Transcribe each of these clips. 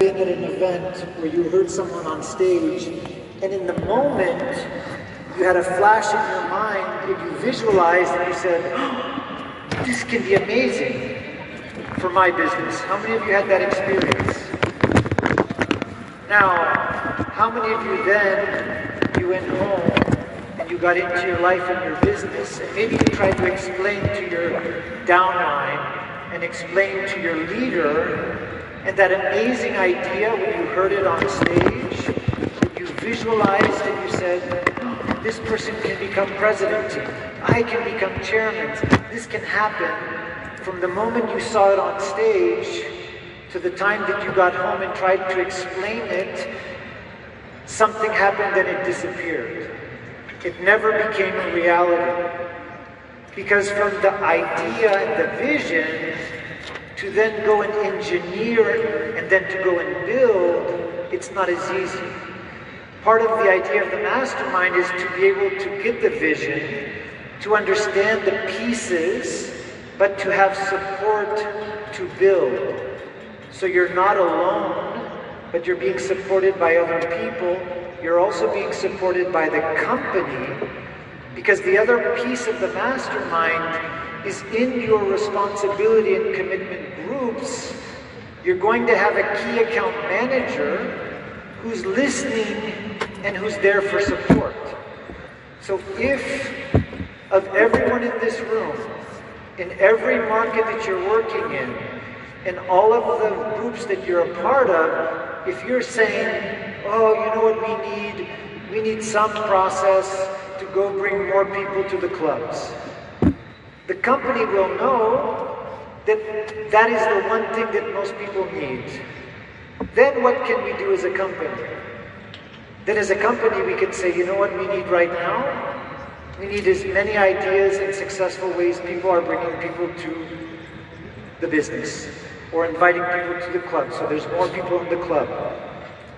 been at an event where you heard someone on stage, and in the moment, you had a flash in your mind, and you visualized and you said, oh, this can be amazing for my business. How many of you had that experience? Now, how many of you then, you went home and you got into your life and your business, and maybe you tried to explain to your downline and explain to your leader, and that amazing idea when you heard it on stage, you visualized and you said, this person can become president, I can become chairman, this can happen. From the moment you saw it on stage to the time that you got home and tried to explain it, something happened and it disappeared. It never became a reality. Because from the idea and the vision to then go and engineer and then to go and build, it's not as easy. Part of the idea of the mastermind is to be able to get the vision, to understand the pieces, but to have support to build. So you're not alone, but you're being supported by other people. You're also being supported by the company, because the other piece of the mastermind is in your responsibility and commitment groups. You're going to have a key account manager who's listening and who's there for support. So if of everyone in this room, in every market that you're working in all of the groups that you're a part of, if you're saying, oh, you know what we need some process to go bring more people to the clubs. The company will know that that is the one thing that most people need. Then what can we do as a company? Then as a company we can say, you know what we need right now? We need as many ideas and successful ways people are bringing people to the business or inviting people to the club, so there's more people in the club.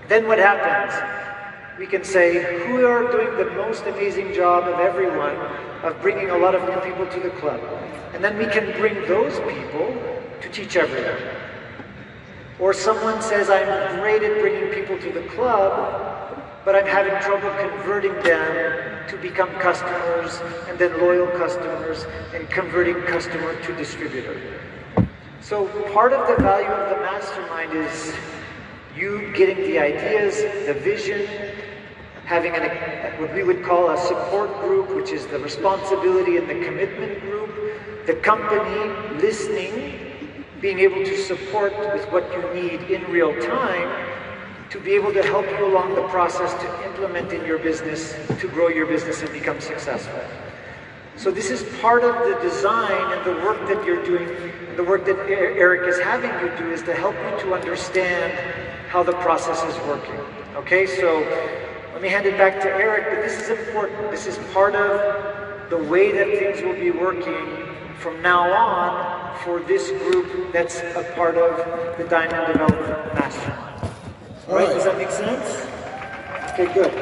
Then what happens? We can say, who are doing the most amazing job of everyone of bringing a lot of new people to the club? And then we can bring those people to teach everyone. Or someone says, I'm great at bringing people to the club, but I'm having trouble converting them to become customers, and then loyal customers, and converting customer to distributor. So part of the value of the mastermind is you getting the ideas, the vision, having what we would call a support group, which is the responsibility and the commitment group, the company listening, being able to support with what you need in real time, to be able to help you along the process to implement in your business, to grow your business and become successful. So this is part of the design and the work that you're doing, the work that Eric is having you do is to help you to understand how the process is working. Okay, so let me hand it back to Eric, but this is important. This is part of the way that things will be working from now on for this group that's a part of the Diamond Development Mastermind. All right, does that make sense? Okay, good.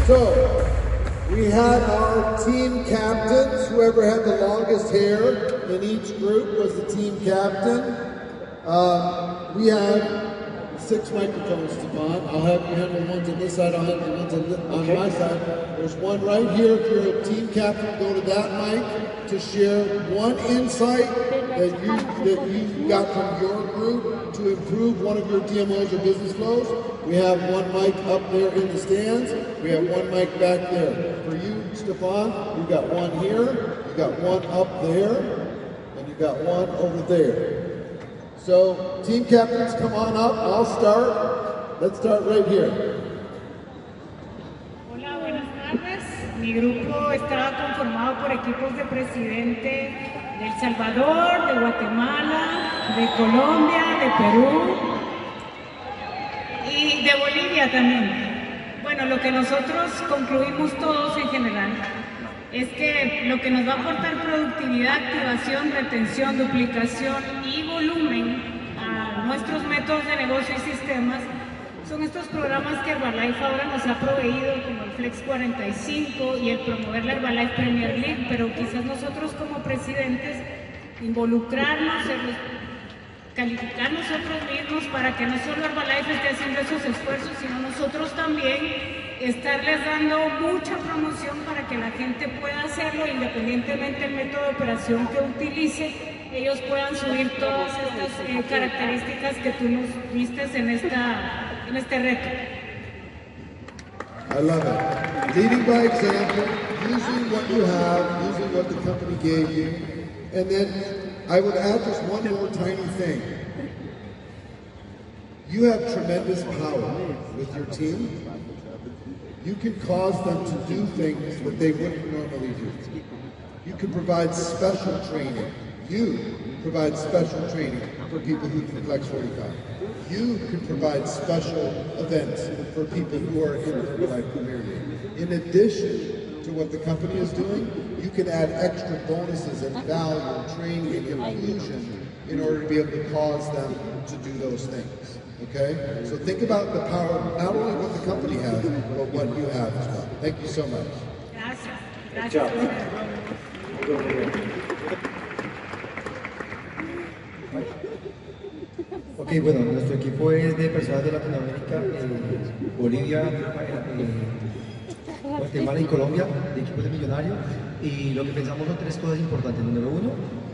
So, we had our team captains. Whoever had the longest hair in each group was the team captain. We have 6 microphones, Stefan. I'll have you handle ones on this side, I'll have the ones on my side. There's one right here. If you're a team captain, go to that mic to share one insight that you got from your group to improve one of your DMOs or business flows. We have one mic up there in the stands. We have one mic back there. For you, Stefan, you've got one here, you got one up there, and you got one over there. So, team captains, come on up. I'll start. Let's start right here. Hola, buenas tardes. Mi grupo está conformado por equipos de presidente de El Salvador, de Guatemala, de Colombia, de Perú y de Bolivia también. Bueno, lo que nosotros concluimos todos en general es que lo que nos va a aportar productividad, activación, retención, duplicación y volumen a nuestros métodos de negocio y sistemas son estos programas que Herbalife ahora nos ha proveído, como el Flex 45 y el promover la Herbalife Premier League, pero quizás nosotros como presidentes involucrarnos, calificar nosotros mismos para que no solo Herbalife esté haciendo esos esfuerzos, sino nosotros también estarles dando mucha promoción para que la gente pueda hacerlo independientemente del método de operación que utilice, ellos puedan subir todas estas características que tú nos viste en este reto. I love it. Leading by example, using what you have, using what the company gave you, and then I would add just one more tiny thing. You have tremendous power with your team. You can cause them to do things that they wouldn't normally do. You can provide special training. You provide special training for people who can flex 45. You can provide special events for people who are in the Herbalife community. In addition to what the company is doing, you can add extra bonuses and value, training, and inclusion in order to be able to cause them to do those things. Okay? So think about the power, not only what the company has, but what you have as well. Thank you so much. Gracias. Good job. Go over here. Ok, bueno, nuestro equipo es de personas de Latinoamérica, Bolivia, Guatemala y Colombia, de equipos de millonarios, y lo que pensamos son tres cosas importantes. Número uno,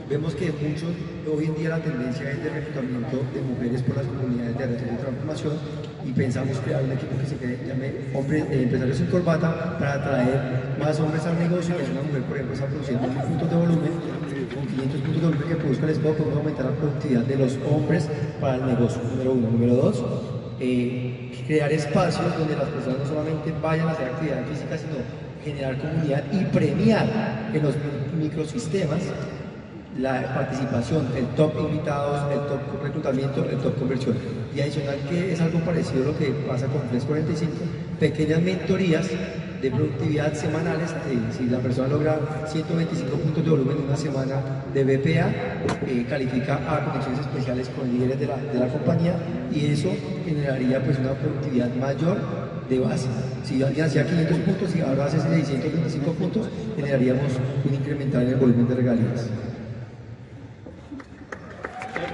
vemos que muchos, hoy en día la tendencia es de reclutamiento de mujeres por las comunidades de alta transformación, y pensamos crear un equipo que se llame Empresarios sin Corbata para atraer más hombres al negocio. Y una mujer, por ejemplo, está produciendo 1000 puntos de volumen, con 500 puntos de volumen que produzca el spot, podemos aumentar la productividad de los hombres para el negocio. Número uno. Número dos, crear espacios donde las personas no solamente vayan a hacer actividad física, sino generar comunidad y premiar en los microsistemas la participación, el top invitados, el top reclutamiento, el top conversión. Y adicional, que es algo parecido a lo que pasa con Flex 45, pequeñas mentorías de productividad semanales. Si la persona logra 125 puntos de volumen en una semana de BPA, califica a conexiones especiales con líderes de la compañía, y eso generaría pues una productividad mayor de base. Si alguien hacía 500 puntos y ahora hace 625 puntos, generaríamos un incremental en el volumen de regalías.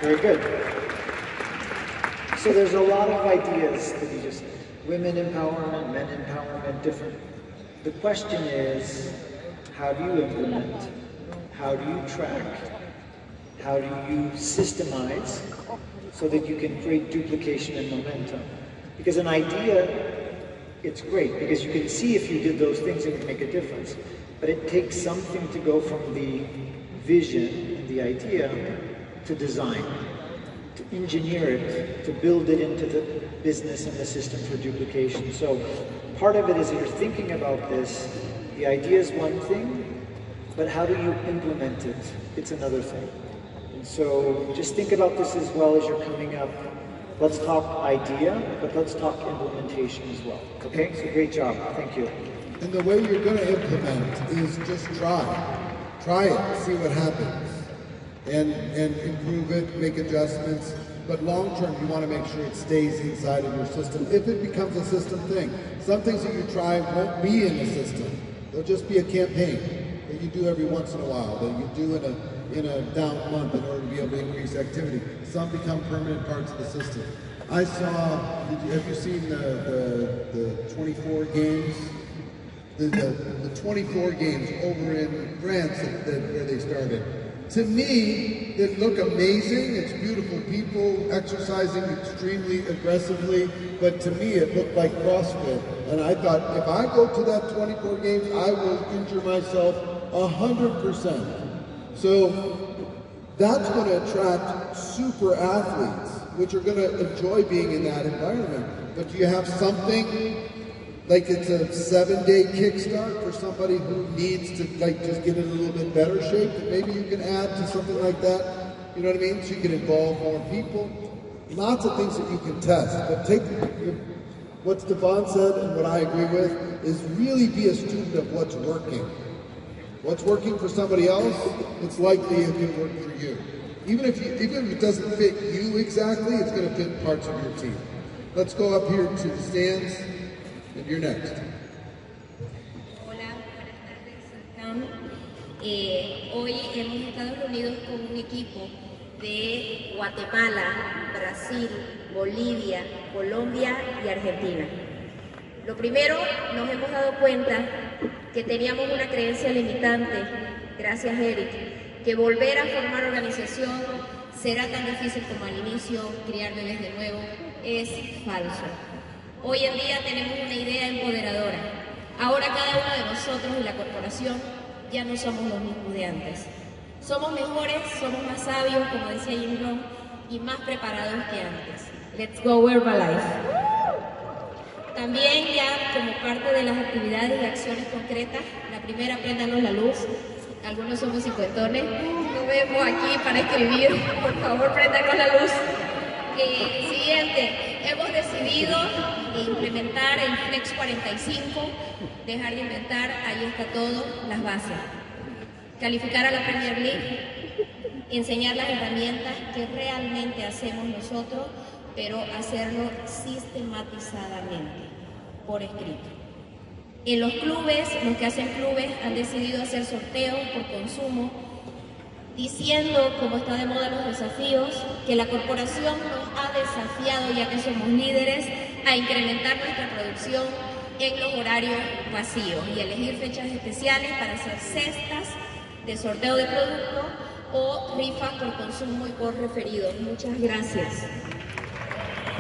Very good. So there's a lot of ideas that you just, women empowerment, men empowerment, different. The question is, how do you implement? How do you track? How do you systemize so that you can create duplication and momentum? Because an idea, it's great because you can see if you did those things it would make a difference. But it takes something to go from the vision and the idea to design, to engineer it, to build it into the business and the system for duplication. So part of it is you're thinking about this, the idea is one thing, but how do you implement it? It's another thing. And so just think about this as well as you're coming up. Let's talk idea, but let's talk implementation as well. Okay, so great job, thank you. And the way you're going to implement is just try. Try it, see what happens. And improve it, make adjustments, but long term you want to make sure it stays inside of your system. If it becomes a system thing, some things that you try won't be in the system. They'll just be a campaign that you do every once in a while, that you do in a down month in order to be able to increase activity. Some become permanent parts of the system. I saw, have you seen the 24 games? The 24 games over in France where they started. To me, it looked amazing. It's beautiful people exercising extremely aggressively, but to me it looked like CrossFit. And I thought, if I go to that 24 games, I will injure myself 100%. So that's going to attract super athletes, which are going to enjoy being in that environment. But do you have something like it's a 7-day kickstart for somebody who needs to just get in a little bit better shape, that maybe you can add to something like that? You know what I mean? So you can involve more people. Lots of things that you can test. But take what Stefan said and what I agree with is really be a student of what's working. What's working for somebody else, it's likely it can work for you. Even if it doesn't fit you exactly, it's going to fit parts of your team. Let's go up here to the stands. And you're next. Hola, buenas tardes. Hoy hemos estado reunidos con un equipo de Guatemala, Brasil, Bolivia, Colombia y Argentina. Lo primero, nos hemos dado cuenta que teníamos una creencia limitante, gracias Eric, que volver a formar organización será tan difícil como al inicio, criar bebés de nuevo, es falso. Hoy en día tenemos una idea empoderadora. Ahora cada uno de nosotros y la corporación ya no somos los mismos de antes. Somos mejores, somos más sabios, como decía Jim Rohn, y más preparados que antes. Let's go Herbalife. También ya como parte de las actividades y acciones concretas, la primera, préndanos la luz. Algunos somos cincuentones, no vemos aquí para escribir, por favor préndanos la luz. Siguiente, hemos decidido implementar el Flex 45, dejar de inventar, ahí está todo, las bases. Calificar a la Premier League, enseñar las herramientas que realmente hacemos nosotros, pero hacerlo sistematizadamente, por escrito. En los clubes, los que hacen clubes han decidido hacer sorteos por consumo, diciendo, como está de moda los desafíos, que la corporación nos ha desafiado, ya que somos líderes, a incrementar nuestra producción en los horarios vacíos y elegir fechas especiales para hacer cestas de sorteo de productos o rifas por consumo y por referidos. Muchas gracias.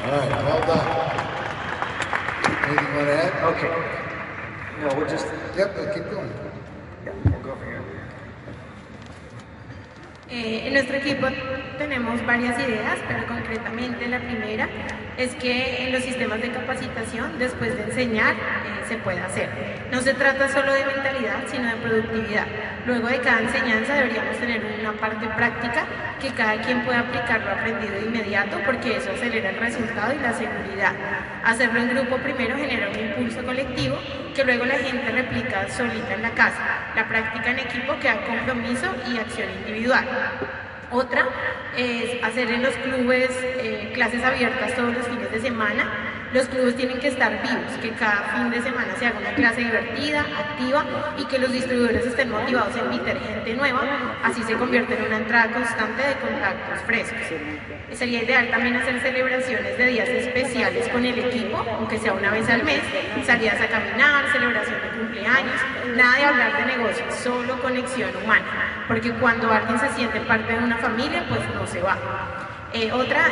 All right, well done. Anything you want to add? Okay. No, we'll just... Yep, keep going. Yeah, we'll go over here. En nuestro equipo tenemos varias ideas, pero concretamente la primera es que en los sistemas de capacitación, después de enseñar, se puede hacer. No se trata solo de mentalidad, sino de productividad. Luego de cada enseñanza deberíamos tener una parte práctica que cada quien pueda aplicar lo aprendido de inmediato, porque eso acelera el resultado y la seguridad. Hacerlo en grupo primero genera un impulso colectivo que luego la gente replica solita en la casa. La práctica en equipo queda compromiso y acción individual. Otra es hacer en los clubes clases abiertas todos los fines de semana. Los clubes tienen que estar vivos, que cada fin de semana se haga una clase divertida, activa y que los distribuidores estén motivados en invitar gente nueva, así se convierte en una entrada constante de contactos frescos. Sería ideal también hacer celebraciones de días especiales con el equipo, aunque sea una vez al mes, salidas a caminar, celebración de cumpleaños, nada de hablar de negocios, solo conexión humana, porque cuando alguien se siente parte de una familia, pues no se va. Otra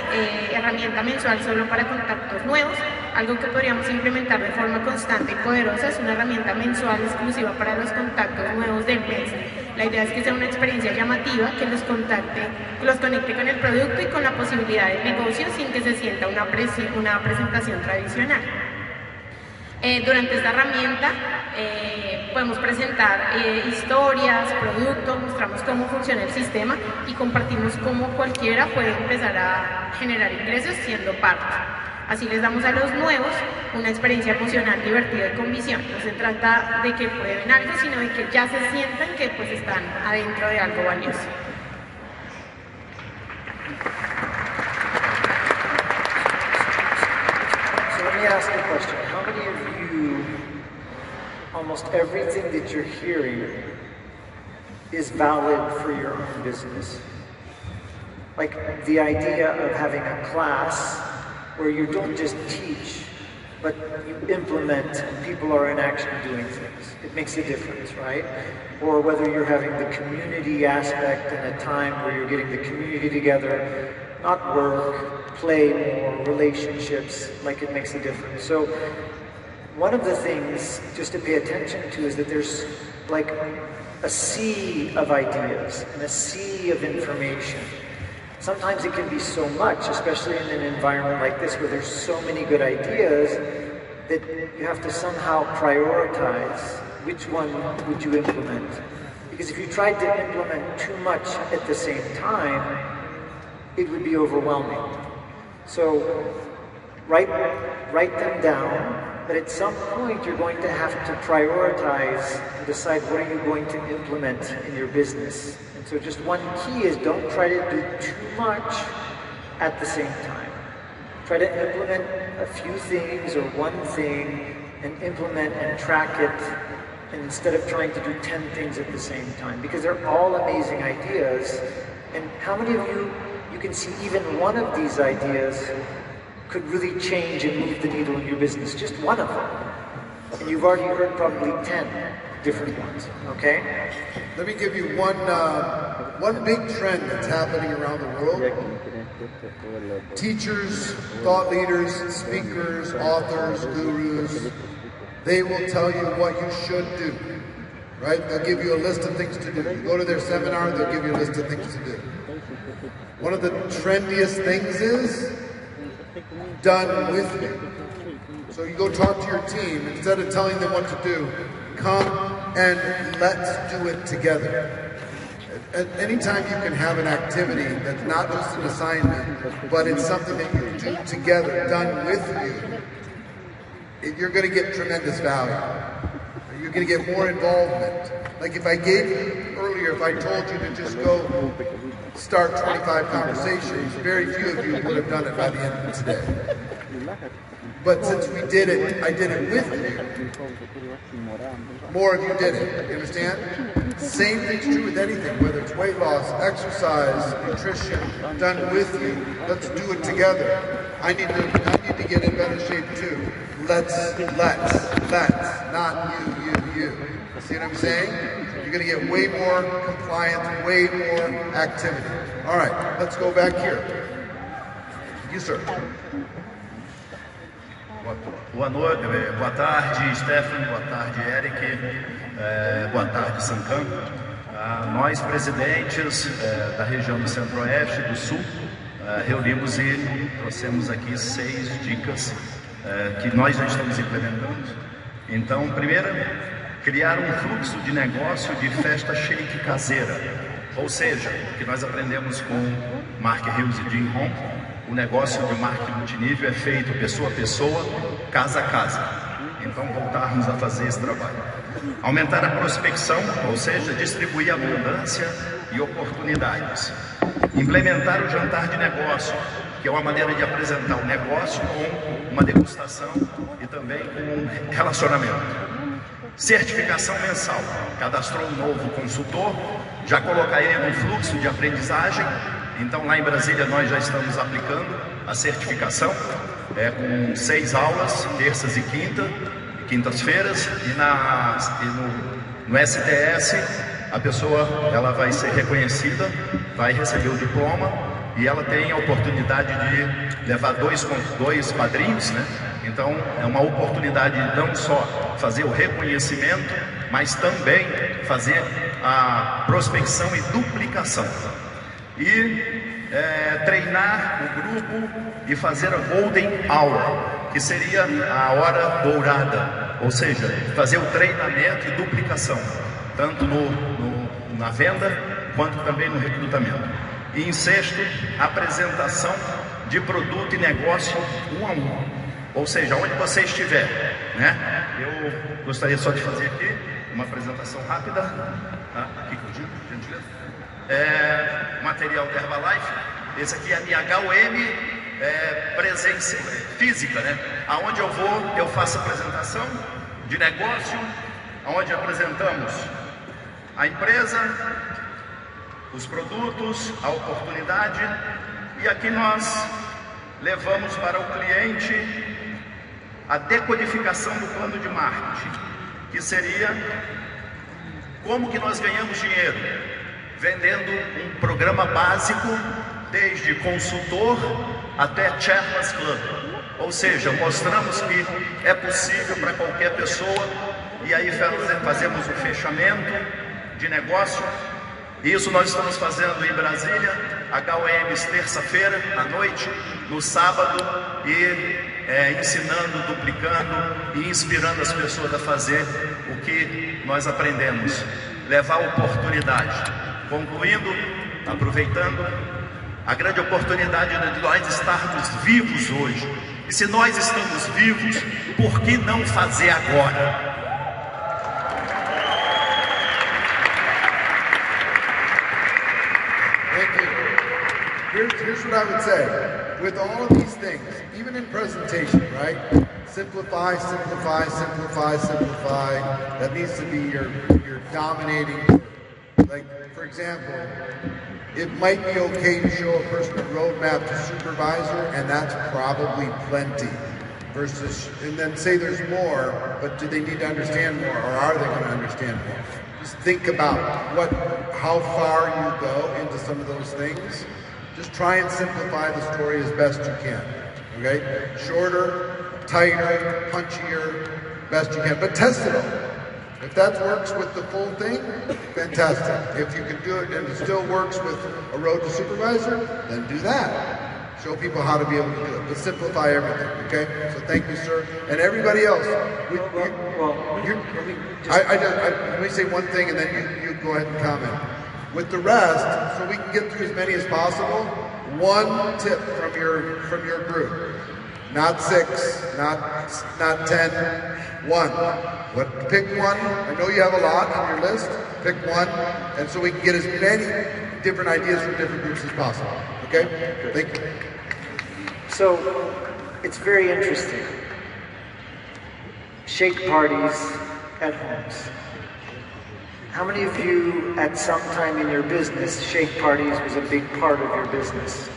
herramienta mensual solo para contactos nuevos, algo que podríamos implementar de forma constante y poderosa, es una herramienta mensual exclusiva para los contactos nuevos del mes. La idea es que sea una experiencia llamativa, que los conecte con el producto y con la posibilidad del negocio sin que se sienta una presentación tradicional. Durante esta herramienta podemos presentar historias, productos, mostramos cómo funciona el sistema y compartimos cómo cualquiera puede empezar a generar ingresos siendo parte. Así les damos a los nuevos una experiencia emocional, divertida y con visión. No se trata de que prueben algo, sino de que ya se sientan que pues están adentro de algo valioso. So let me ask you a question. How many of you, almost everything that you're hearing is valid for your own business? Like the idea of having a class where you don't just teach, but you implement and people are in action doing things. It makes a difference, right? Or whether you're having the community aspect in a time where you're getting the community together, not work, play more, relationships, like it makes a difference. So one of the things just to pay attention to is that there's like a sea of ideas and a sea of information. Sometimes it can be so much, especially in an environment like this where there's so many good ideas that you have to somehow prioritize which one would you implement. Because if you tried to implement too much at the same time, it would be overwhelming. So write them down, but at some point you're going to have to prioritize and decide what are you going to implement in your business. And so just one key is don't try to do too much at the same time. Try to implement a few things or one thing and implement and track it and instead of trying to do 10 things at the same time, because they're all amazing ideas. And how many of you can see even one of these ideas could really change and move the needle in your business? Just one of them. And you've already heard probably 10 different ones, okay? Let me give you one big trend that's happening around the world. Teachers, thought leaders, speakers, authors, gurus, they will tell you what you should do, right? They'll give you a list of things to do. You go to their seminar, they'll give you a list of things to do. One of the trendiest things is done with me. So you go talk to your team, instead of telling them what to do, come and let's do it together. Anytime you can have an activity that's not just an assignment, but it's something that you do together, done with you, you're going to get tremendous value. You're going to get more involvement. Like if I gave you earlier, if I told you to just go start 25 conversations, very few of you would have done it by the end of today. But since we did it, I did it with you. More of you did it, you understand? Same thing's true with anything, whether it's weight loss, exercise, nutrition, done with you. Let's do it together. I need to get in better shape too. Let's, not you. See what I'm saying? You're gonna get way more compliance, way more activity. All right, let's go back here. You, sir. Boa tarde, Stefan, boa tarde, Eric, boa tarde, Sankan. Nós, presidentes da região do Centro-Oeste, do Sul, reunimos e trouxemos aqui 6 dicas que nós já estamos implementando. Então, primeiro, criar um fluxo de negócio de festa shake caseira, ou seja, o que nós aprendemos com Mark Hughes e Jim Rohn. O negócio de marketing multinível é feito pessoa a pessoa, casa a casa. Então voltarmos a fazer esse trabalho. Aumentar a prospecção, ou seja, distribuir abundância e oportunidades. Implementar o jantar de negócio, que é uma maneira de apresentar o negócio com uma degustação e também com um relacionamento. Certificação mensal. Cadastrou um novo consultor, já colocar ele no fluxo de aprendizagem. Então lá em Brasília nós já estamos aplicando a certificação com 6 aulas, terças e quintas-feiras, e no STS a pessoa ela vai ser reconhecida, vai receber o diploma e ela tem a oportunidade de levar dois padrinhos, né? Então é uma oportunidade de não só fazer o reconhecimento, mas também fazer a prospecção e duplicação. E treinar o grupo e fazer a Golden Hour, que seria a hora dourada, ou seja, fazer o treinamento e duplicação, tanto na venda quanto também no recrutamento. E em sexto, apresentação de produto e negócio 1 a 1, ou seja, onde você estiver, né? Eu gostaria só de fazer aqui uma apresentação rápida, aqui contigo, gentileza. Material da Herbalife. Esse aqui é a minha HOM presença física, né? Aonde eu vou, eu faço apresentação de negócio, onde apresentamos a empresa, os produtos, a oportunidade, e aqui nós levamos para o cliente a decodificação do plano de marketing, que seria como que nós ganhamos dinheiro. Vendendo um programa básico, desde consultor até Chairman's Club. Ou seja, mostramos que é possível para qualquer pessoa, e aí fazemos o fechamento de negócio. Isso nós estamos fazendo em Brasília, HOMs terça-feira à noite, no sábado, e ensinando, duplicando e inspirando as pessoas a fazer o que nós aprendemos. Levar oportunidade. Concluindo, aproveitando a grande oportunidade de nós estarmos vivos hoje. E se nós estamos vivos, por que não fazer agora? Here's what I would say. With all of these things, even in presentation, right? Simplify, simplify, simplify, simplify. That needs to be your dominating. Like, for example, it might be okay to show a person a roadmap to supervisor, and that's probably plenty. Versus, and then say there's more, but do they need to understand more, or are they going to understand more? Just think about how far you go into some of those things. Just try and simplify the story as best you can. Okay? Shorter, tighter, punchier, best you can. But test it all. If that works with the full thing, fantastic. If you can do it and it still works with a road to supervisor, then do that. Show people how to be able to do it. But simplify everything, okay? So thank you, sir. And everybody else. Let me say one thing and then you go ahead and comment. With the rest, so we can get through as many as possible, one tip from your group. Not 6, not 10, one. Pick one. I know you have a lot on your list. Pick one, and so we can get as many different ideas from different groups as possible. Okay? Thank you. So, it's very interesting. Shake parties at homes. How many of you, at some time in your business, shake parties was a big part of your business?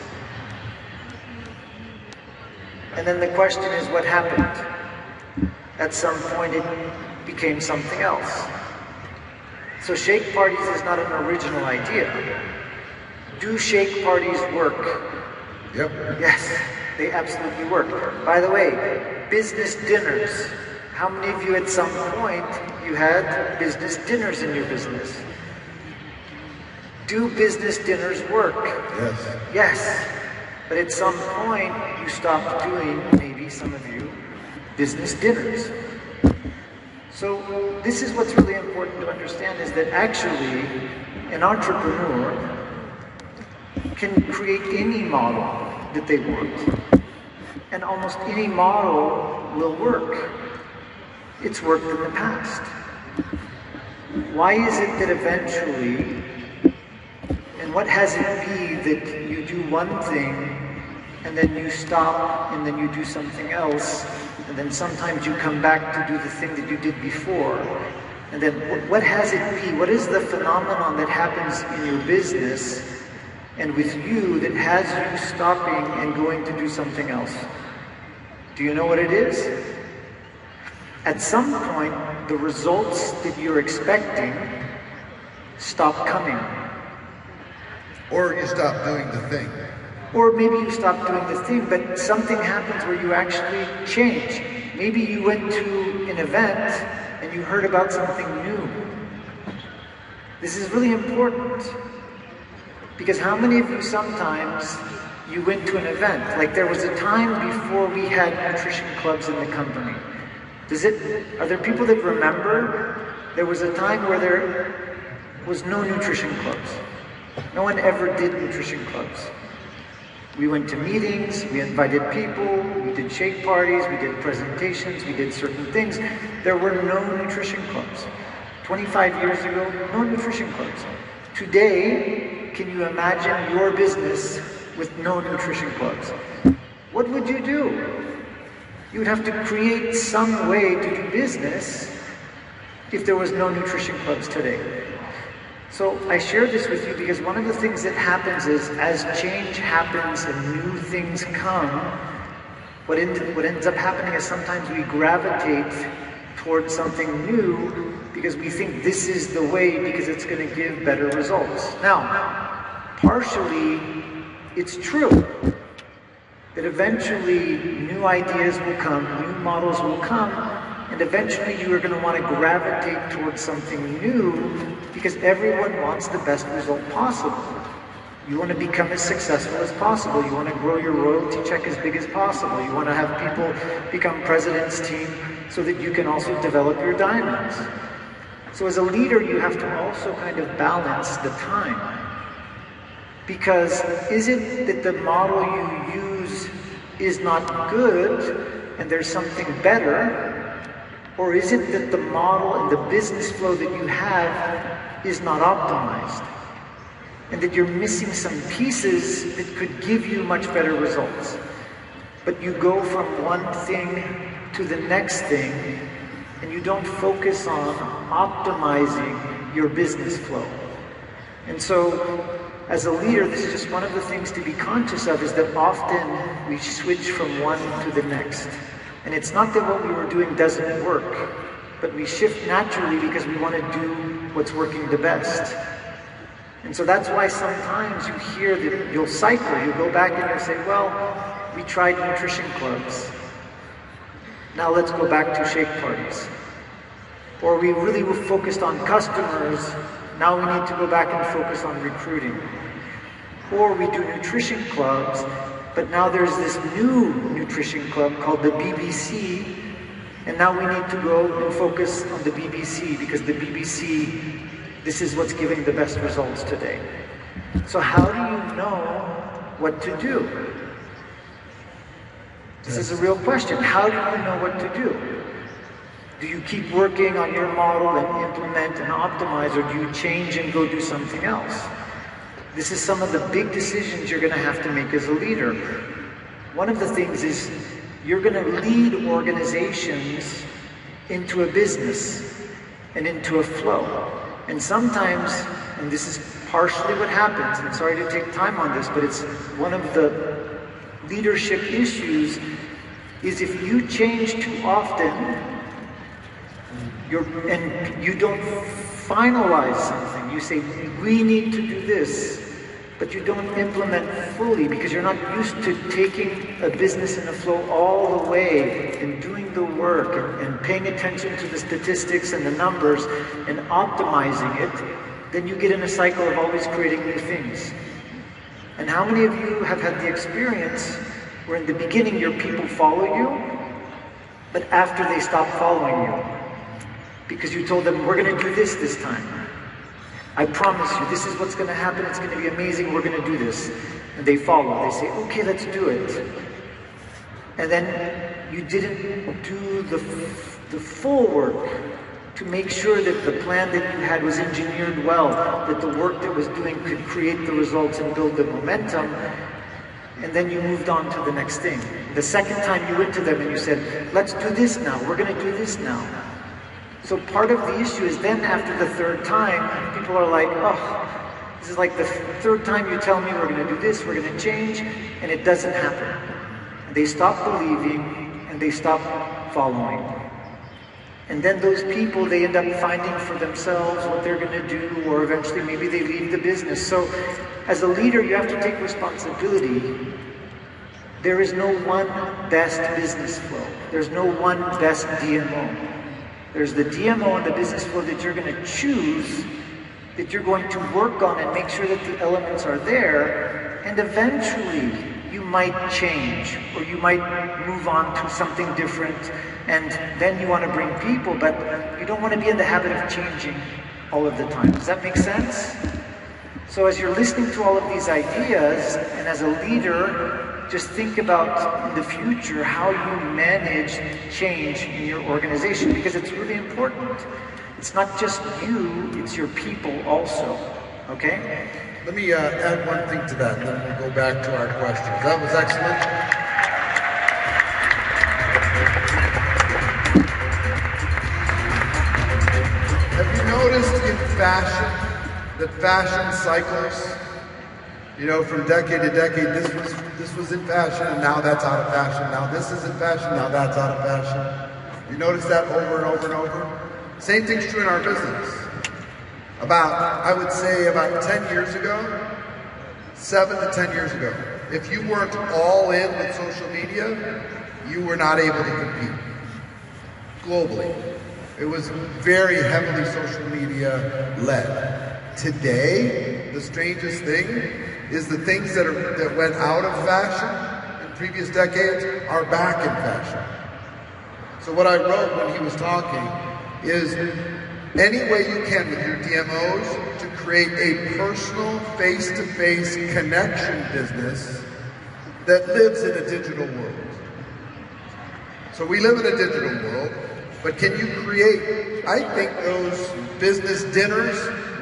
And then the question is, what happened? At some point, it became something else. So shake parties is not an original idea. Do shake parties work? Yep. Yes, they absolutely work. By the way, business dinners. How many of you at some point you had business dinners in your business? Do business dinners work? Yes. Yes. But at some point you stopped doing, maybe some of you, business dinners. So this is what's really important to understand, is that actually an entrepreneur can create any model that they want. And almost any model will work. It's worked in the past. Why is it that eventually, and what has it be that you do one thing and then you stop and then you do something else, and then sometimes you come back to do the thing that you did before? And then what has it be? What is the phenomenon that happens in your business and with you that has you stopping and going to do something else? Do you know what it is? At some point, the results that you're expecting stop coming. Or you stop doing the thing. Or maybe you stop doing the thing, but something happens where you actually change. Maybe you went to an event and you heard about something new. This is really important. Because how many of you sometimes you went to an event? Like there was a time before we had nutrition clubs in the company. Are there people that remember there was a time where there was no nutrition clubs? No one ever did nutrition clubs. We went to meetings, we invited people, we did shake parties, we did presentations, we did certain things. There were no nutrition clubs. 25 years ago, no nutrition clubs. Today, can you imagine your business with no nutrition clubs? What would you do? You would have to create some way to do business if there was no nutrition clubs today. So I share this with you because one of the things that happens is, as change happens and new things come, what ends up happening is sometimes we gravitate towards something new because we think this is the way because it's going to give better results. Now, partially, it's true that eventually new ideas will come, new models will come, and eventually you are going to want to gravitate towards something new because everyone wants the best result possible. You want to become as successful as possible. You want to grow your royalty check as big as possible. You want to have people become president's team so that you can also develop your diamonds. So as a leader, you have to also kind of balance the time. Because is it that the model you use is not good and there's something better? Or is it that the model and the business flow that you have is not optimized? and that you're missing some pieces that could give you much better results. But you go from one thing to the next thing, and you don't focus on optimizing your business flow. And so, as a leader, this is just one of the things to be conscious of, is that often we switch from one to the next. And it's not that what we were doing doesn't work, but we shift naturally because we want to do what's working the best. And so that's why sometimes you hear that you'll cycle, you go back and you'll say, well, we tried nutrition clubs. Now let's go back to shake parties. Or we really were focused on customers, now we need to go back and focus on recruiting. Or we do nutrition clubs, but now there's this new nutrition club called the BBC, and now we need to go and focus on the BBC because the BBC, this is what's giving the best results today. So how do you know what to do? This is a real question. How do you know what to do? Do you keep working on your model and implement and optimize, or do you change and go do something else? This is some of the big decisions you're going to have to make as a leader. One of the things is you're going to lead organizations into a business and into a flow. And sometimes, and this is partially what happens, and sorry to take time on this, but it's one of the leadership issues, is if you change too often, and you don't finalize something, you say, we need to do this, but you don't implement fully because you're not used to taking a business in a flow all the way and doing the work and paying attention to the statistics and the numbers and optimizing it, then you get in a cycle of always creating new things. And how many of you have had the experience where in the beginning your people follow you, but after they stop following you, because you told them, we're going to do this time. I promise you, this is what's going to happen. It's going to be amazing. We're going to do this. And they follow. They say, okay, let's do it. And then you didn't do the full work to make sure that the plan that you had was engineered well, that the work that was doing could create the results and build the momentum. And then you moved on to the next thing. The second time you went to them and you said, let's do this now. We're going to do this now. So part of the issue is then after the third time, people are like, oh, this is like the third time you tell me we're going to do this, we're going to change, and it doesn't happen. And they stop believing, and they stop following. And then those people, they end up finding for themselves what they're going to do, or eventually maybe they leave the business. So as a leader, you have to take responsibility. There is no one best business flow. There's no one best DMO. There's the DMO and the business flow that you're going to choose, that you're going to work on and make sure that the elements are there, and eventually you might change, or you might move on to something different, and then you want to bring people, but you don't want to be in the habit of changing all of the time. Does that make sense? So as you're listening to all of these ideas, and as a leader, just think about in the future how you manage change in your organization, because it's really important. It's not just you, it's your people also, okay? Let me add one thing to that, and then we'll go back to our questions. That was excellent. Have you noticed in fashion that fashion cycles? You know, from decade to decade, this was in fashion, and now that's out of fashion. Now this is in fashion, now that's out of fashion. You notice that over and over and over? Same thing's true in our business. I would say about 10 years ago, 7 to 10 years ago, if you weren't all in with social media, you were not able to compete globally. It was very heavily social media led. Today, the strangest thing is the things that went out of fashion in previous decades are back in fashion. So what I wrote when he was talking is, any way you can with your DMOs to create a personal, face-to-face connection business that lives in a digital world. So we live in a digital world, but can you create, I think those business dinners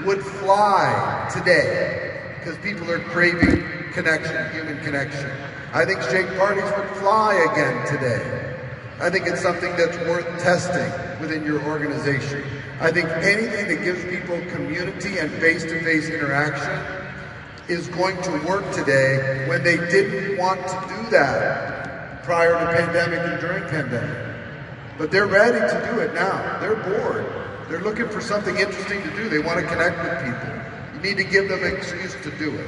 would fly today because people are craving connection, human connection. I think shake parties would fly again today. I think it's something that's worth testing within your organization. I think anything that gives people community and face-to-face interaction is going to work today when they didn't want to do that prior to pandemic and during pandemic. But they're ready to do it now. They're bored. They're looking for something interesting to do. They want to connect with people. You need to give them an excuse to do it.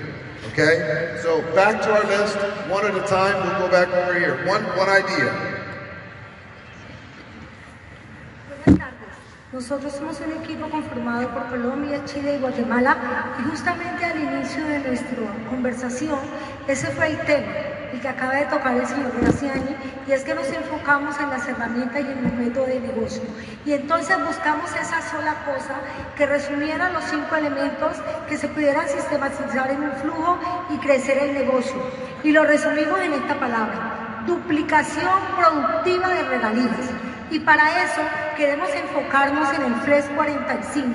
Okay? So back to our list, one at a time. We'll go back over here. One idea. Nosotros somos un equipo conformado por Colombia, Chile y Guatemala, y justamente al inicio de nuestra conversación, ese fue el tema, el que acaba de tocar el señor Graciani, y es que nos enfocamos en las herramientas y en el método de negocio. Y entonces buscamos esa sola cosa que resumiera los 5 elementos que se pudieran sistematizar en un flujo y crecer el negocio. Y lo resumimos en esta palabra: duplicación productiva de regalías. Y para eso queremos enfocarnos en el Flex 45,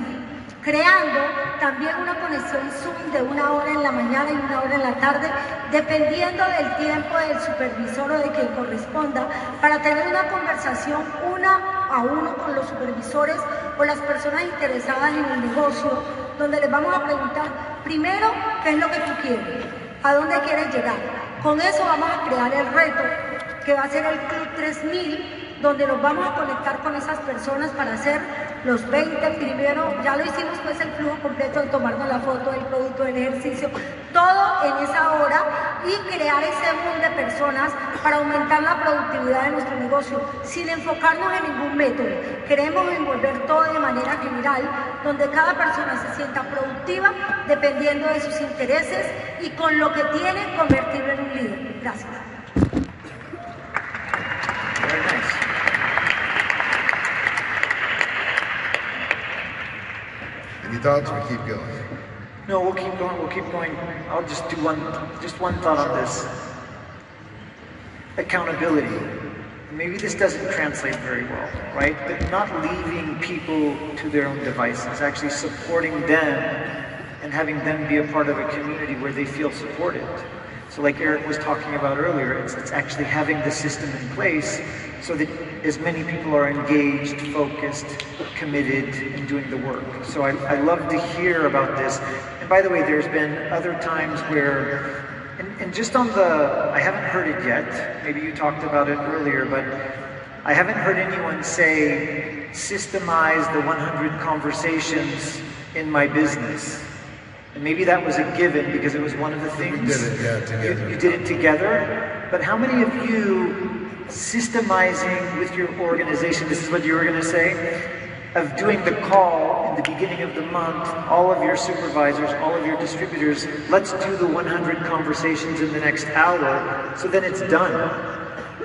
creando también una conexión Zoom de 1 hora en la mañana y 1 hora en la tarde, dependiendo del tiempo del supervisor o de quien corresponda, para tener una conversación 1 a 1 con los supervisores o las personas interesadas en el negocio, donde les vamos a preguntar primero qué es lo que tú quieres, a dónde quieres llegar. Con eso vamos a crear el reto, que va a ser el Club 3000, donde nos vamos a conectar con esas personas para hacer los 20 primero. Ya lo hicimos pues el flujo completo de tomarnos la foto del producto, del ejercicio, todo en esa hora, y crear ese boom de personas para aumentar la productividad de nuestro negocio, sin enfocarnos en ningún método. Queremos envolver todo de manera general, donde cada persona se sienta productiva dependiendo de sus intereses y con lo que tiene convertirlo en un líder. Gracias. Very nice. Any thoughts? We keep going. No, we'll keep going. We'll keep going. I'll just do one thought on this. Accountability. Maybe this doesn't translate very well, right? But not leaving people to their own devices, actually supporting them and having them be a part of a community where they feel supported. So like Eric was talking about earlier, it's actually having the system in place so that as many people are engaged, focused, committed in doing the work. So I love to hear about this. And by the way, there's been other times where, and just on the, I haven't heard it yet, maybe you talked about it earlier, but I haven't heard anyone say, systemize the 100 conversations in my business. And maybe that was a given because it was one of the things. We did it, yeah, together. You did it together. But how many of you systemizing with your organization, this is what you were going to say, of doing the call in the beginning of the month, all of your supervisors, all of your distributors, let's do the 100 conversations in the next hour, so then it's done,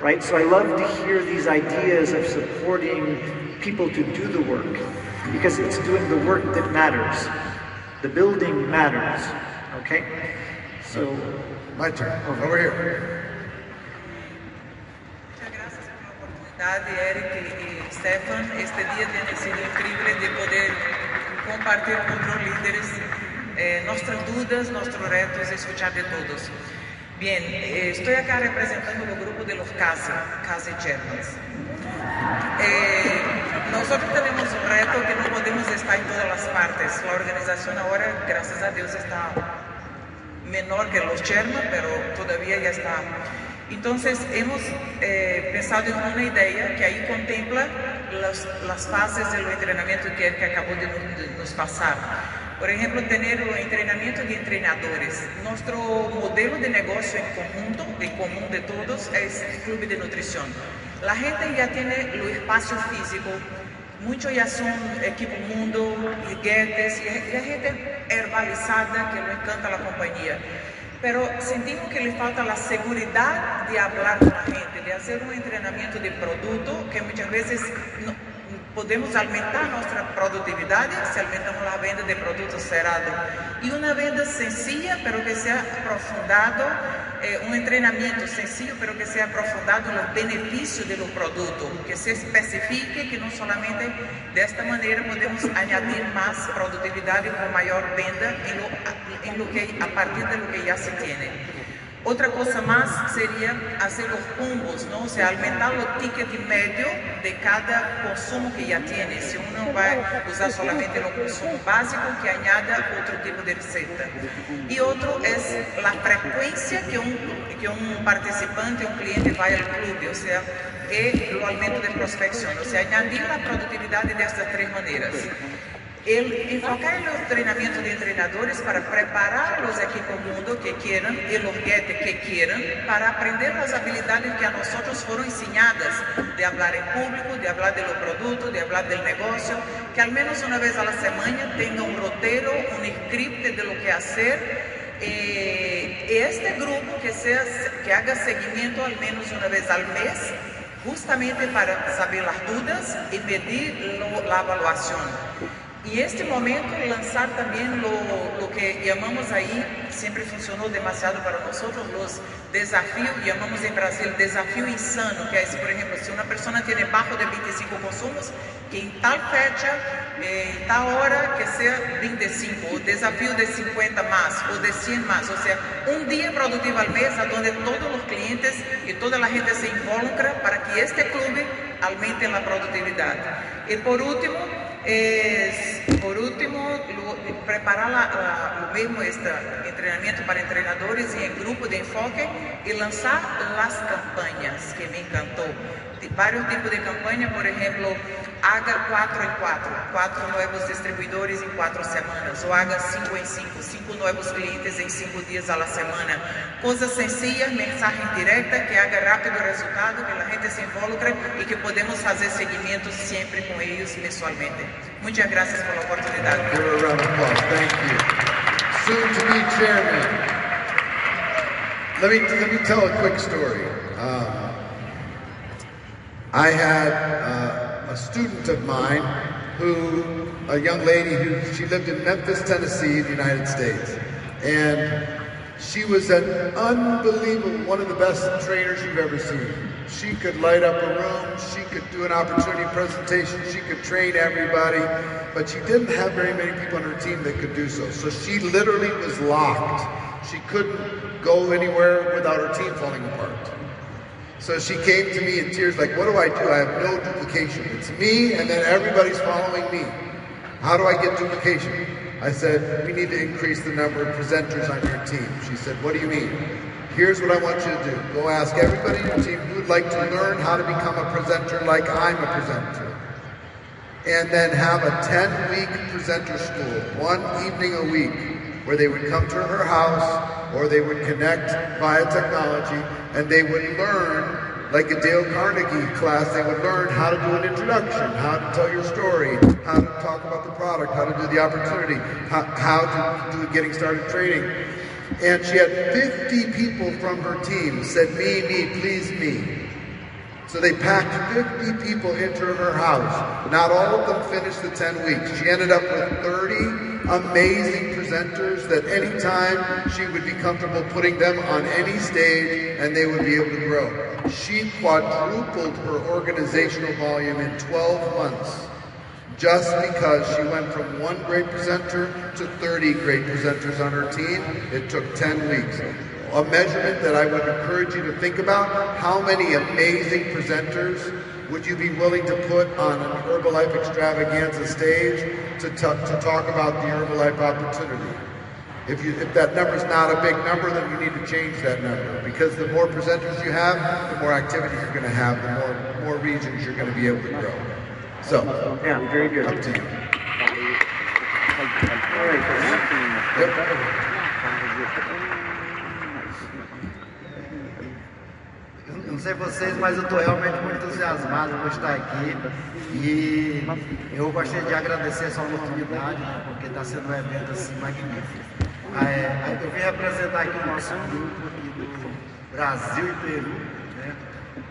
right? So I love to hear these ideas of supporting people to do the work, because it's doing the work that matters. The building matters, okay? So, my turn. Over here. Muchas gracias por la oportunidad, Eric y Stefan. Este día tiene sido increíble de poder compartir con otros líderes nuestras dudas, nuestros retos, escuchar de todos. Bien, estoy acá representando el grupo de los CASE Chairmans. Nosotros tenemos un reto que no podemos estar en todas las partes. La organización ahora, gracias a Dios, está menor que los chairman, pero todavía ya está. Entonces, hemos pensado en una idea que ahí contempla las fases del entrenamiento que acabó de nos pasar. Por ejemplo, tener un entrenamiento de entrenadores. Nuestro modelo de negocio en conjunto, en común de todos, es el club de nutrición. La gente ya tiene el espacio físico, muchos ya son equipo mundo, liguetes, y hay gente herbalizada que le encanta la compañía. Pero sentimos que le falta la seguridad de hablar con la gente, de hacer un entrenamiento de producto que muchas veces podemos aumentar nuestra productividad si aumentamos la venta de productos cerrados. Y una venta sencilla, pero que sea aprofundado, un entrenamiento sencillo, pero que sea aprofundado en los beneficios de los productos, que se especifique que no solamente de esta manera podemos añadir más productividad y con mayor venta a partir de lo que ya se tiene. Otra cosa más sería hacer los combos, ¿no? O sea, aumentar los tickets medios de cada consumo que ya tiene. Si uno va a usar solamente los consumos básicos, que añada otro tipo de receta. Y otro es la frecuencia que un participante, un cliente vaya al club, o sea, el aumento de prospección, o sea, añadir la productividad de estas tres maneras. El enfocar en los entrenamientos de entrenadores para preparar los equipos mundo que quieran y los guetes que quieran para aprender las habilidades que a nosotros fueron enseñadas, de hablar en público, de hablar de los productos, de hablar del negocio, que al menos una vez a la semana tenga un rotero, un script de lo que hacer. Este grupo que haga seguimiento al menos una vez al mes, justamente para saber las dudas y medir la evaluación. Y este momento lanzar también lo que llamamos ahí, siempre funcionó demasiado para nosotros, los desafíos, llamamos en Brasil desafío insano, que es, por ejemplo, si una persona tiene bajo de 25 consumos, que en tal fecha, en tal hora, que sea 25, o desafío de 50 más, o de 100 más, o sea, un día productivo al mes, a donde todos los clientes y toda la gente se involucra para que este club aumente la productividad. Y por último, preparar lo mismo este entrenamiento para entrenadores y en grupo de enfoque y lanzar las campañas, que me encantó. Varios tipos de campañas, por ejemplo, haga 4 en 4 nuevos distribuidores en 4 semanas, o haga 5 en 5 nuevos clientes en 5 días a la semana. Cosas sencillas, mensajes directas, que haga rápido resultado, que la gente se involucre y que podemos hacer seguimiento siempre con ellos mensualmente. Muchas gracias por la oportunidad. Give her a round of applause. Thank you. Soon to be chairman. Let me tell a quick story. I had a student of mine a young lady she lived in Memphis, Tennessee, the United States. And she was an unbelievable, one of the best trainers you've ever seen. She could light up a room, she could do an opportunity presentation, she could train everybody, but she didn't have very many people on her team that could do so. So she literally was locked. She couldn't go anywhere without her team falling apart. So she came to me in tears like, what do? I have no duplication. It's me and then everybody's following me. How do I get duplication? I said, we need to increase the number of presenters on your team. She said, what do you mean? Here's what I want you to do. Go ask everybody on your team who would like to learn how to become a presenter like I'm a presenter. And then have a 10-week presenter school, one evening a week, where they would come to her house or they would connect via technology and they would learn, like a Dale Carnegie class, they would learn how to do an introduction, how to tell your story, how to talk about the product, how to do the opportunity, how to do getting started training. And she had 50 people from her team said, me, please me. So they packed 50 people into her house. Not all of them finished the 10 weeks. She ended up with 30 amazing presenters that anytime she would be comfortable putting them on any stage and they would be able to grow. She quadrupled her organizational volume in 12 months just because she went from one great presenter to 30 great presenters on her team. It took 10 weeks. A measurement that I would encourage you to think about, how many amazing presenters would you be willing to put on an Herbalife Extravaganza stage to talk about the Herbalife opportunity? If that number is not a big number, then you need to change that number, because the more presenters you have, the more activity you're going to have, the more regions you're going to be able to grow. So, yeah, very good. Up to you. All right. Yep. Não sei vocês, mas eu estou realmente muito entusiasmado por estar aqui e eu gostaria de agradecer essa oportunidade, porque está sendo um evento assim magnífico. Eu vim representar aqui o nosso grupo aqui do Brasil e Peru, né?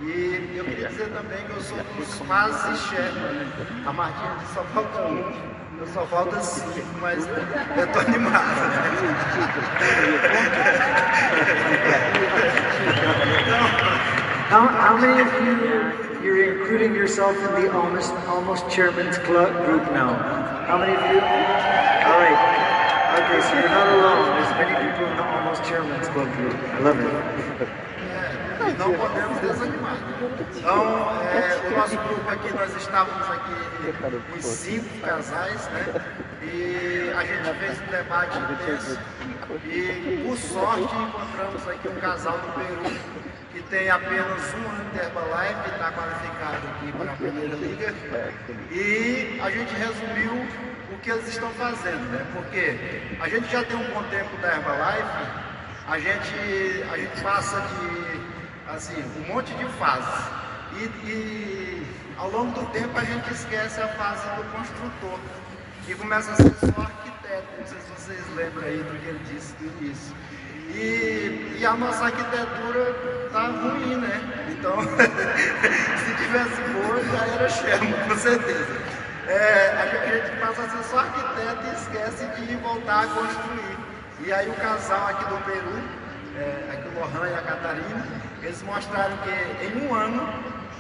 E eu queria dizer também que eu sou dos quase Sherman. A Martinha disse só falta um, eu só falta 5, mas eu tô animado. How many of you're including yourself in the almost chairman's club group now? How many of you? All right. Okay, so you're not alone. There's many people in the almost chairman's club group. I love it. Não podemos desanimar. Então, o nosso grupo aqui, nós estávamos aqui uns 5 casais, né? E a gente fez um debate intenso e, por sorte, encontramos aqui um casal do Peru que tem apenas 1 ano de Herbalife, que está qualificado aqui para a primeira liga. E a gente resumiu o que eles estão fazendo, né? Porque a gente já tem um bom tempo da Herbalife, a gente passa de assim, um monte de fases. E ao longo do tempo a gente esquece a fase do construtor e começa a ser só arquiteto. Não sei se vocês lembram aí do que ele disse no início. E a nossa arquitetura tá ruim, né? Então, se tivesse boa, já era Sherman, com certeza. A gente passa a ser só arquiteto e esquece de voltar a construir. E aí o casal aqui do Peru, aqui o Worre e a Catarina, eles mostraram que em 1 ano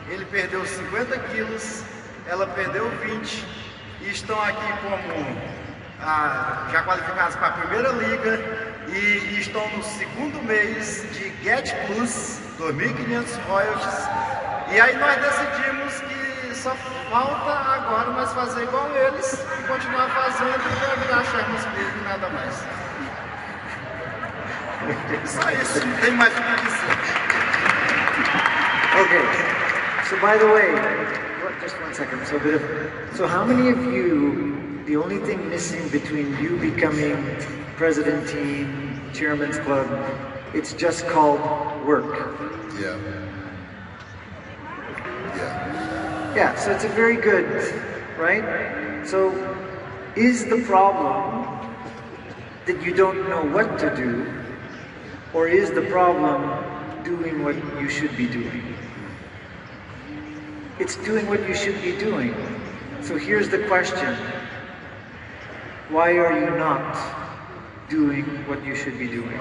ele perdeu 50 quilos, ela perdeu 20 e estão aqui como já qualificados para a primeira liga e estão no 2º mês de Get Plus, 2.500 royalties. E aí nós decidimos que só falta agora nós fazer igual eles e continuar fazendo para virar Sherman Club e nada mais. Só isso, não tem mais o que dizer. Okay, so by the way, just 1 second. So how many of you, the only thing missing between you becoming president team, chairman's club, it's just called work? Yeah. Yeah, so it's a very good, right? So is the problem that you don't know what to do, or is the problem doing what you should be doing? It's doing what you should be doing. So here's the question. Why are you not doing what you should be doing?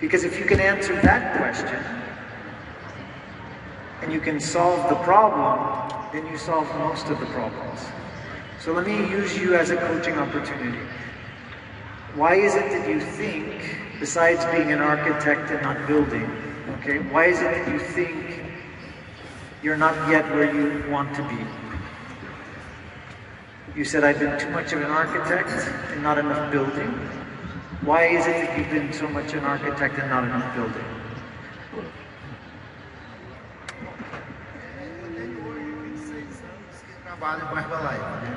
Because if you can answer that question, and you can solve the problem, then you solve most of the problems. So let me use you as a coaching opportunity. Why is it that you think, besides being an architect and not building, okay, why is it that you think you're not yet where you want to be? You said, I've been too much of an architect and not enough building. Why is it that you've been so much an architect and not enough building? Eu tenho hoje 26 anos que trabalho com Herbalife, né?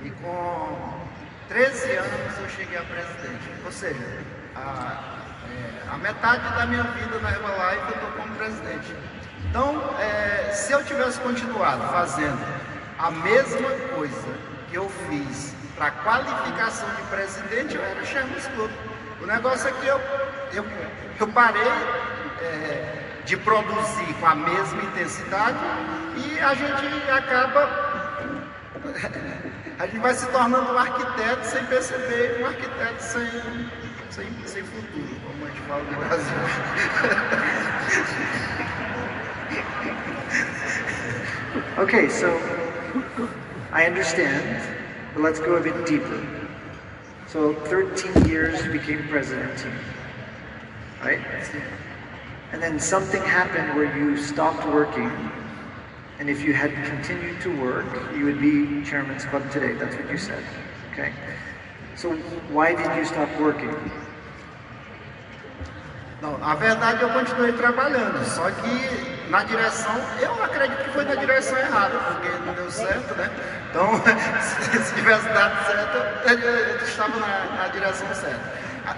E com 13 anos eu cheguei a presidente. Ou seja, a metade da minha vida na Herbalife eu estou como presidente. Então, se eu tivesse continuado fazendo a mesma coisa que eu fiz para a qualificação de presidente, eu era Sherman Club. O negócio é que eu parei de produzir com a mesma intensidade e a gente acaba, a gente vai se tornando um arquiteto sem perceber, um arquiteto sem futuro, como a gente fala no Brasil. Okay, so I understand, but let's go a bit deeper. So 13 years you became president team, right? And then something happened where you stopped working, and if you had continued to work, you would be Chairman's Club today. That's what you said, okay? So why did you stop working? Não, a verdade eu continuei trabalhando, só que na direção, eu acredito que foi na direção errada, porque não deu certo, né? Então, se tivesse dado certo, eu estava na direção certa.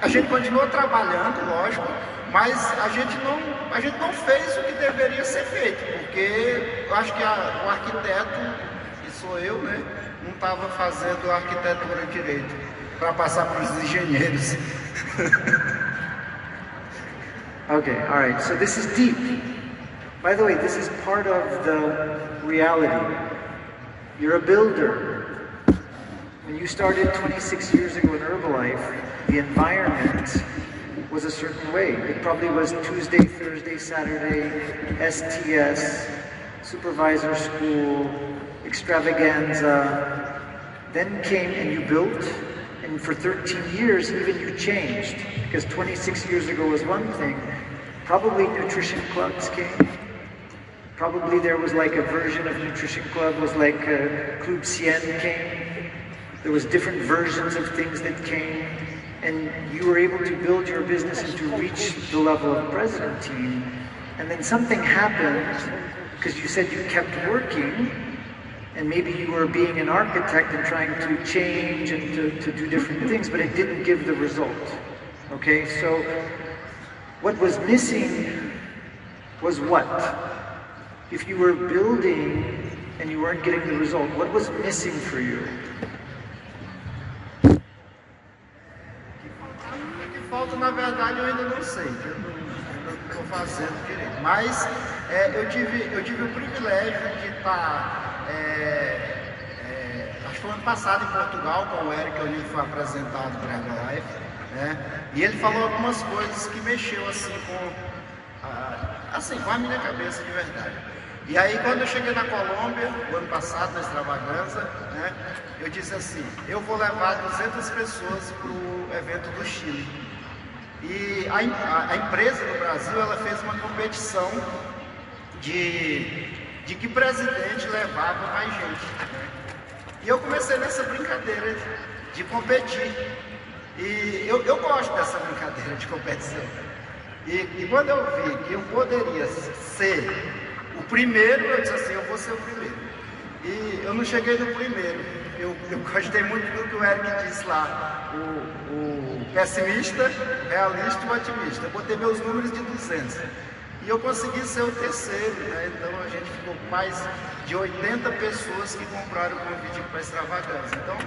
A gente continuou trabalhando, lógico, mas a gente não fez o que deveria ser feito, porque eu acho que o arquiteto, que sou eu, né, não estava fazendo a arquitetura direito, para passar para os engenheiros. Okay, all right, so this is deep. By the way, this is part of the reality. You're a builder. When you started 26 years ago in Herbalife, the environment was a certain way. It probably was Tuesday, Thursday, Saturday, STS, supervisor school, extravaganza. Then came and you built, and for 13 years even you changed, because 26 years ago was one thing. Probably nutrition clubs came. Probably there was like a version of nutrition club, was like Club Cien came. There was different versions of things that came, and you were able to build your business and to reach the level of president team. And then something happened, because you said you kept working, and maybe you were being an architect and trying to change and to do different things, but it didn't give the result. Okay, so what was missing was what? If you were building and you weren't getting the result, what was missing for you? O que falta, na verdade, eu ainda não sei, eu não estou fazendo direito. Mas eu tive o privilégio de estar, acho que foi ano passado em Portugal, com o Eric, onde ele foi apresentado para a Herbalife, né? E ele falou algumas coisas que mexeu assim com a minha cabeça de verdade. E aí, quando eu cheguei na Colômbia, o ano passado, na Extravaganza, né, eu disse assim, eu vou levar 200 pessoas para o evento do Chile. E a empresa no Brasil, ela fez uma competição de que presidente levava mais gente. Né? E eu comecei nessa brincadeira de competir. E eu gosto dessa brincadeira de competição. E quando eu vi que eu poderia ser o primeiro, eu disse assim, eu vou ser o primeiro. E eu não cheguei no primeiro. Eu gostei muito do que o Eric disse lá, o pessimista, o realista e o otimista. Eu botei meus números de 200. E eu consegui ser o terceiro, né? Então a gente ficou com mais de 80 pessoas que compraram o convite para a Extravaganza. Então,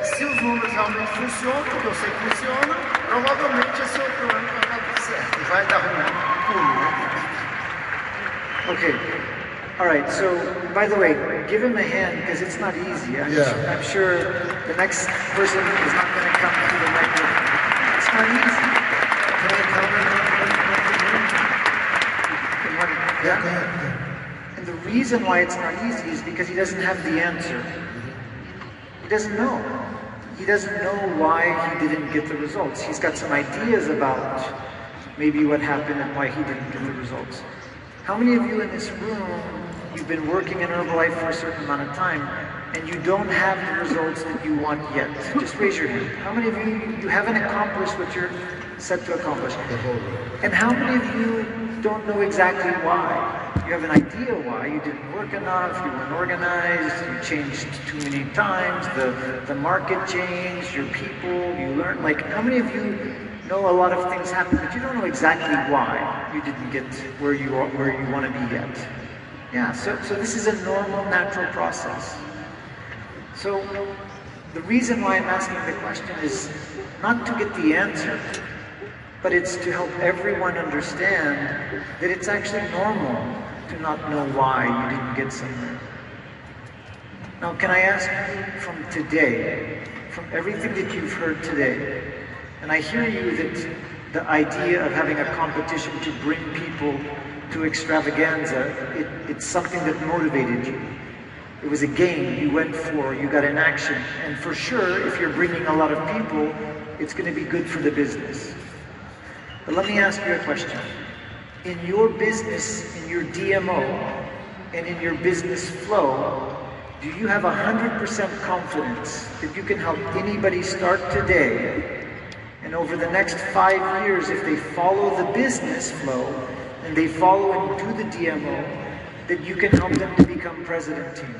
se os números realmente funcionam, porque eu sei que funciona, provavelmente esse outro ano vai dar tudo certo. Vai dar um pulo, né? Okay. All right. So, by the way, give him a hand because it's not easy. I'm sure the next person is not going to come to the microphone. It's not easy. Yeah. And the reason why it's not easy is because he doesn't have the answer. He doesn't know. He doesn't know why he didn't get the results. He's got some ideas about maybe what happened and why he didn't get the results. How many of you in this room, you've been working in Herbalife for a certain amount of time and you don't have the results that you want yet? Just raise your hand. How many of you haven't accomplished what you're set to accomplish? And how many of you don't know exactly why? You have an idea why. You didn't work enough, you weren't organized, you changed too many times, the market changed, your people, you learned. Like, how many of you know a lot of things happen, but you don't know exactly why you didn't get where you want to be yet? Yeah, so this is a normal, natural process. So the reason why I'm asking the question is not to get the answer, but it's to help everyone understand that it's actually normal to not know why you didn't get somewhere. Now, can I ask you from today, from everything that you've heard today, and I hear you that the idea of having a competition to bring people to Extravaganza, it's something that motivated you. It was a game you went for, you got an action, and for sure, if you're bringing a lot of people, it's going to be good for the business. But let me ask you a question. In your business, in your DMO, and in your business flow, do you have 100% confidence that you can help anybody start today, and over the next 5 years, if they follow the business flow, and they follow and do the DMO, that you can help them to become president team?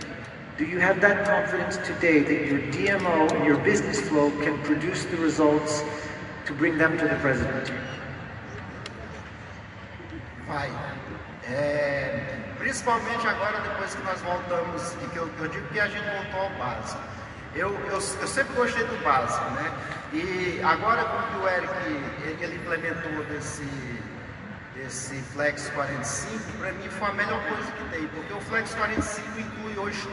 Do you have that confidence today that your DMO and your business flow can produce the results to bring them to the president team? Vai. Principalmente agora, depois que nós voltamos, e que eu digo que a gente voltou ao básico. Eu sempre gostei do básico, né? E agora, quando o Eric ele implementou esse Flex 45, para mim foi a melhor coisa que tem, porque o Flex 45 inclui hoje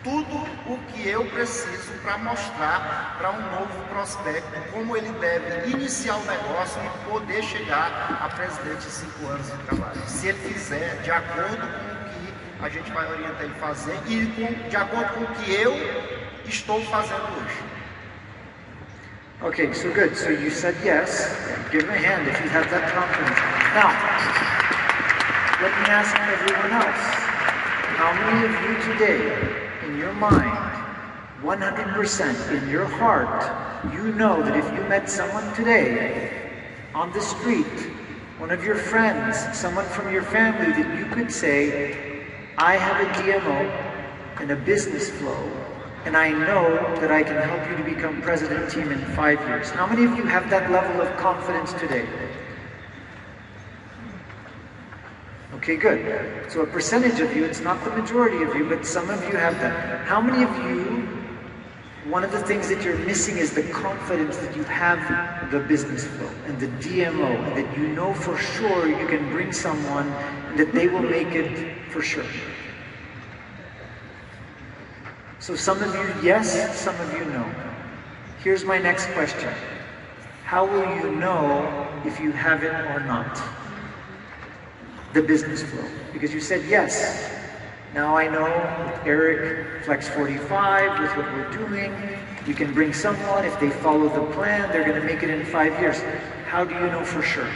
tudo o que eu preciso para mostrar para um novo prospecto como ele deve iniciar o negócio e poder chegar a presidente em 5 anos de trabalho. Se ele fizer de acordo com o que a gente vai orientar ele a fazer e de acordo com o que eu estou fazendo hoje. Okay, so good. So you said yes. Give him a hand if you have that confidence. Now, let me ask everyone else. How many of you today, in your mind, 100% in your heart, you know that if you met someone today on the street, one of your friends, someone from your family, that you could say, I have a DMO and a business flow, and I know that I can help you to become president team in 5 years. How many of you have that level of confidence today? Okay, good. So a percentage of you, it's not the majority of you, but some of you have that. How many of you, one of the things that you're missing is the confidence that you have the business flow and the DMO, and that you know for sure you can bring someone and that they will make it for sure. So some of you yes, some of you no. Here's my next question. How will you know if you have it or not? The business flow. Because you said yes. Now I know with Eric, Flex 45, with what we're doing, we can bring someone, if they follow the plan, they're going to make it in 5 years. How do you know for sure?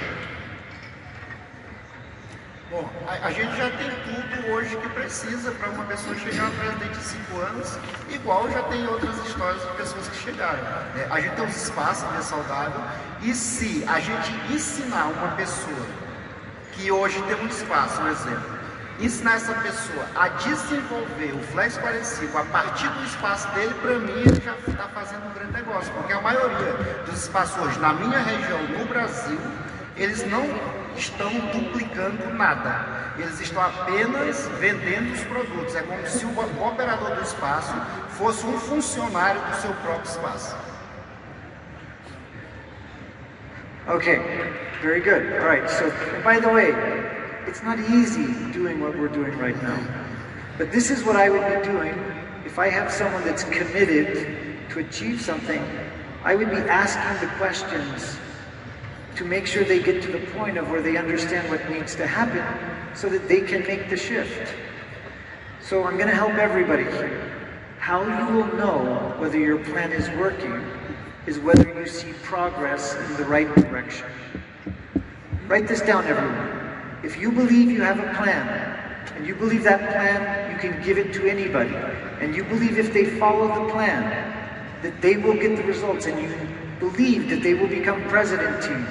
Bom, a gente já tem tudo hoje que precisa para uma pessoa chegar a presidente em 5 anos, igual já tem outras histórias de pessoas que chegaram. A gente tem uns espaços de saudável, e se a gente ensinar uma pessoa que hoje tem um espaço, por exemplo, ensinar essa pessoa a desenvolver o Flex 45 a partir do espaço dele, para mim ele já está fazendo um grande negócio, porque a maioria dos espaços hoje na minha região, no Brasil, eles não estão duplicando nada, eles estão apenas vendendo os produtos. É como se o operador do espaço fosse um funcionário do seu próprio espaço. Okay, very good. All right, so by the way, it's not easy doing what we're doing right now. But this is what I would be doing if I have someone that's committed to achieve something. I would be asking the questions to make sure they get to the point of where they understand what needs to happen so that they can make the shift. So I'm going to help everybody here. How you will know whether your plan is working is whether you see progress in the right direction. Write this down, everyone. If you believe you have a plan, and you believe that plan, you can give it to anybody, and you believe if they follow the plan, that they will get the results, and you believe that they will become president team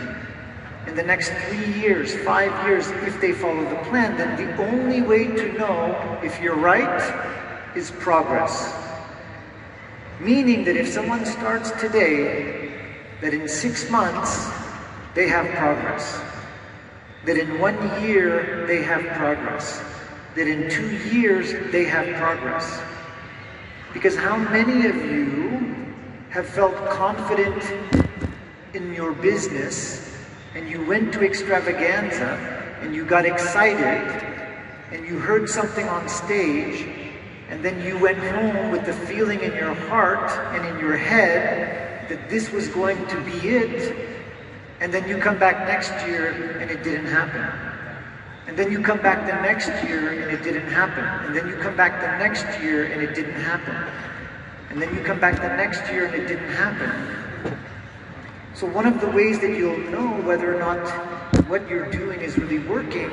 in the next 3 years, 5 years, if they follow the plan, then the only way to know if you're right is progress. Meaning that if someone starts today, that in 6 months, they have progress. That in 1 year, they have progress. That in 2 years, they have progress. Because how many of you have felt confident in your business, and you went to Extravaganza, and you got excited, and you heard something on stage, and then you went home with the feeling in your heart and in your head that this was going to be it, and then you come back next year and it didn't happen. And then you come back the next year and it didn't happen. And then you come back the next year and it didn't happen. And then you come back the next year and it didn't happen. So one of the ways that you'll know whether or not what you're doing is really working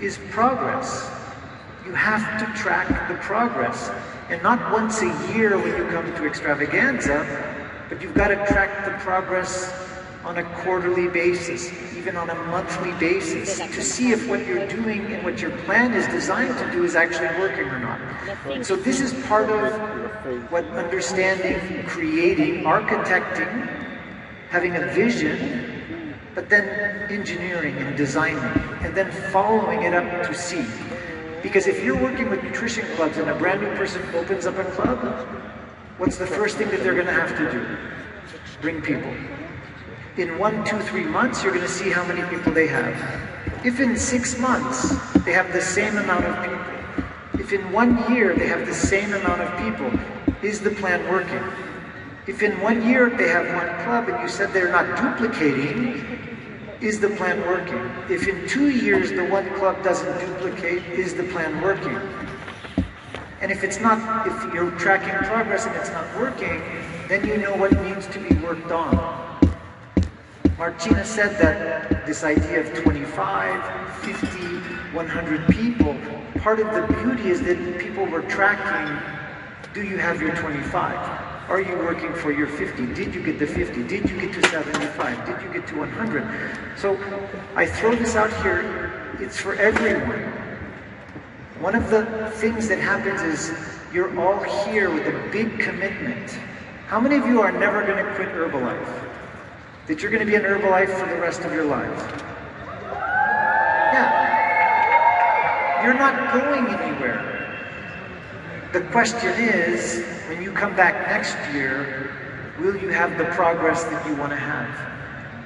is progress. You have to track the progress. And not once a year when you come to Extravaganza, but you've got to track the progress on a quarterly basis, even on a monthly basis, to see if what you're doing and what your plan is designed to do is actually working or not. So this is part of what understanding, creating, architecting, having a vision, but then engineering and designing, and then following it up to see. Because if you're working with nutrition clubs and a brand new person opens up a club, what's the first thing that they're going to have to do? Bring people. in 1, 2, 3 months, you're going to see how many people they have. If in 6 months, they have the same amount of people, if in 1 year they have the same amount of people, is the plan working? If in 1 year they have 1 club and you said they're not duplicating, is the plan working? If in 2 years the 1 club doesn't duplicate, is the plan working? And if it's not, if you're tracking progress and it's not working, then you know what needs to be worked on. Martina said that this idea of 25, 50, 100 people, part of the beauty is that people were tracking, do you have your 25? Are you working for your 50? Did you get the 50? Did you get to 75? Did you get to 100? So I throw this out here, it's for everyone. One of the things that happens is you're all here with a big commitment. How many of you are never going to quit Herbalife? That you're going to be an Herbalife for the rest of your life? Yeah. You're not going anywhere. The question is, when you come back next year, will you have the progress that you want to have?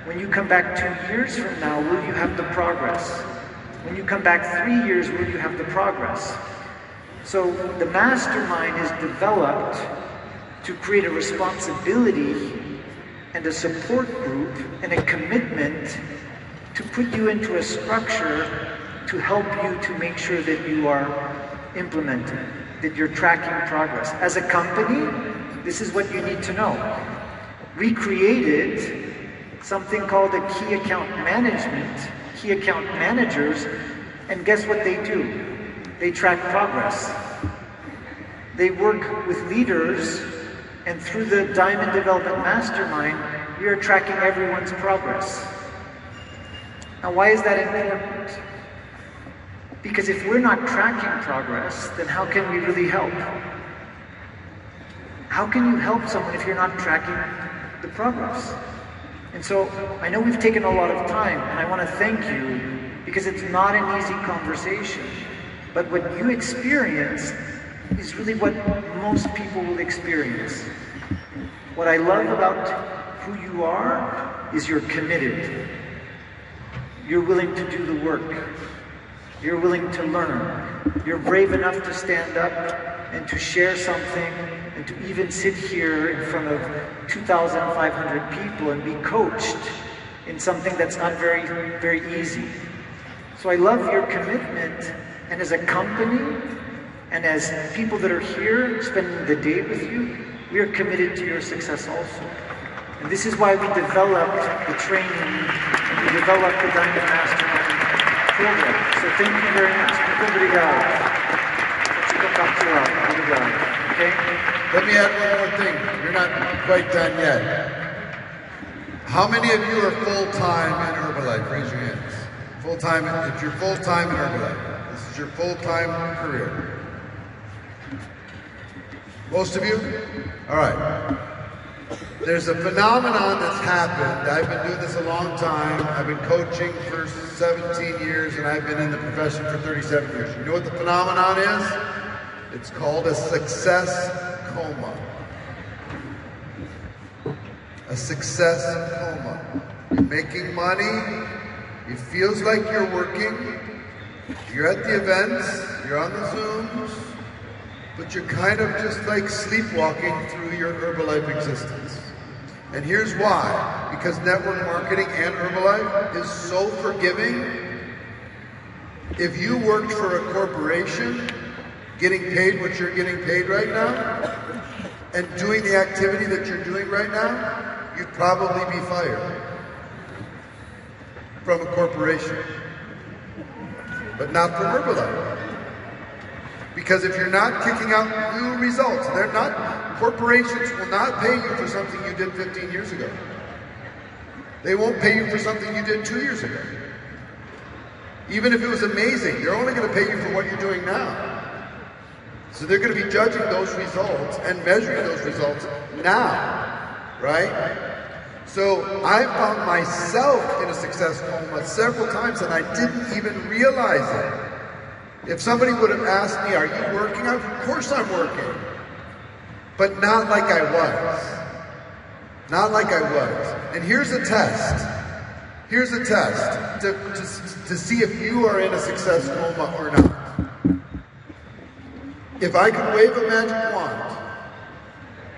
When you come back 2 years from now, will you have the progress? When you come back 3 years, will you have the progress? So the mastermind is developed to create a responsibility and a support group and a commitment to put you into a structure to help you to make sure that you are implementing, that you're tracking progress. As a company, this is what you need to know. We created something called a key account management, key account managers, and guess what they do? They track progress. They work with leaders, and through the Diamond Development Mastermind, we are tracking everyone's progress. Now, why is that important? Because if we're not tracking progress, then how can we really help? How can you help someone if you're not tracking the progress? And so, I know we've taken a lot of time, and I want to thank you, because it's not an easy conversation. But what you experience is really what most people will experience. What I love about who you are is you're committed. You're willing to do the work. You're willing to learn. You're brave enough to stand up and to share something and to even sit here in front of 2,500 people and be coached in something that's not very, very easy. So I love your commitment, and as a company and as people that are here spending the day with you, we are committed to your success also. And this is why we developed the training and we developed the Diamond Mastermind program. So thank you very much. Muito obrigado. Okay? Let me add one more thing. You're not quite done yet. How many of you are full-time in Herbalife? Raise your hands. Full-time, if you're full-time in Herbalife, this is your full-time career. Most of you? All right. There's a phenomenon that's happened. I've been doing this a long time. I've been coaching for 17 years, and I've been in the profession for 37 years. You know what the phenomenon is? It's called a success coma. A success coma. You're making money. It feels like you're working. You're at the events. You're on the Zooms. But you're kind of just like sleepwalking through your Herbalife existence. And here's why. Because network marketing and Herbalife is so forgiving. If you worked for a corporation, getting paid what you're getting paid right now, and doing the activity that you're doing right now, you'd probably be fired from a corporation. But not from Herbalife. Because if you're not kicking out new results, corporations will not pay you for something you did 15 years ago. They won't pay you for something you did 2 years ago. Even if it was amazing, they're only going to pay you for what you're doing now. So they're going to be judging those results and measuring those results now, right? So I found myself in a success coma several times and I didn't even realize it. If somebody would have asked me, are you working? Of course I'm working. But not like I was. Not like I was. And here's a test. Here's a test to see if you are in a success coma or not. If I could wave a magic wand,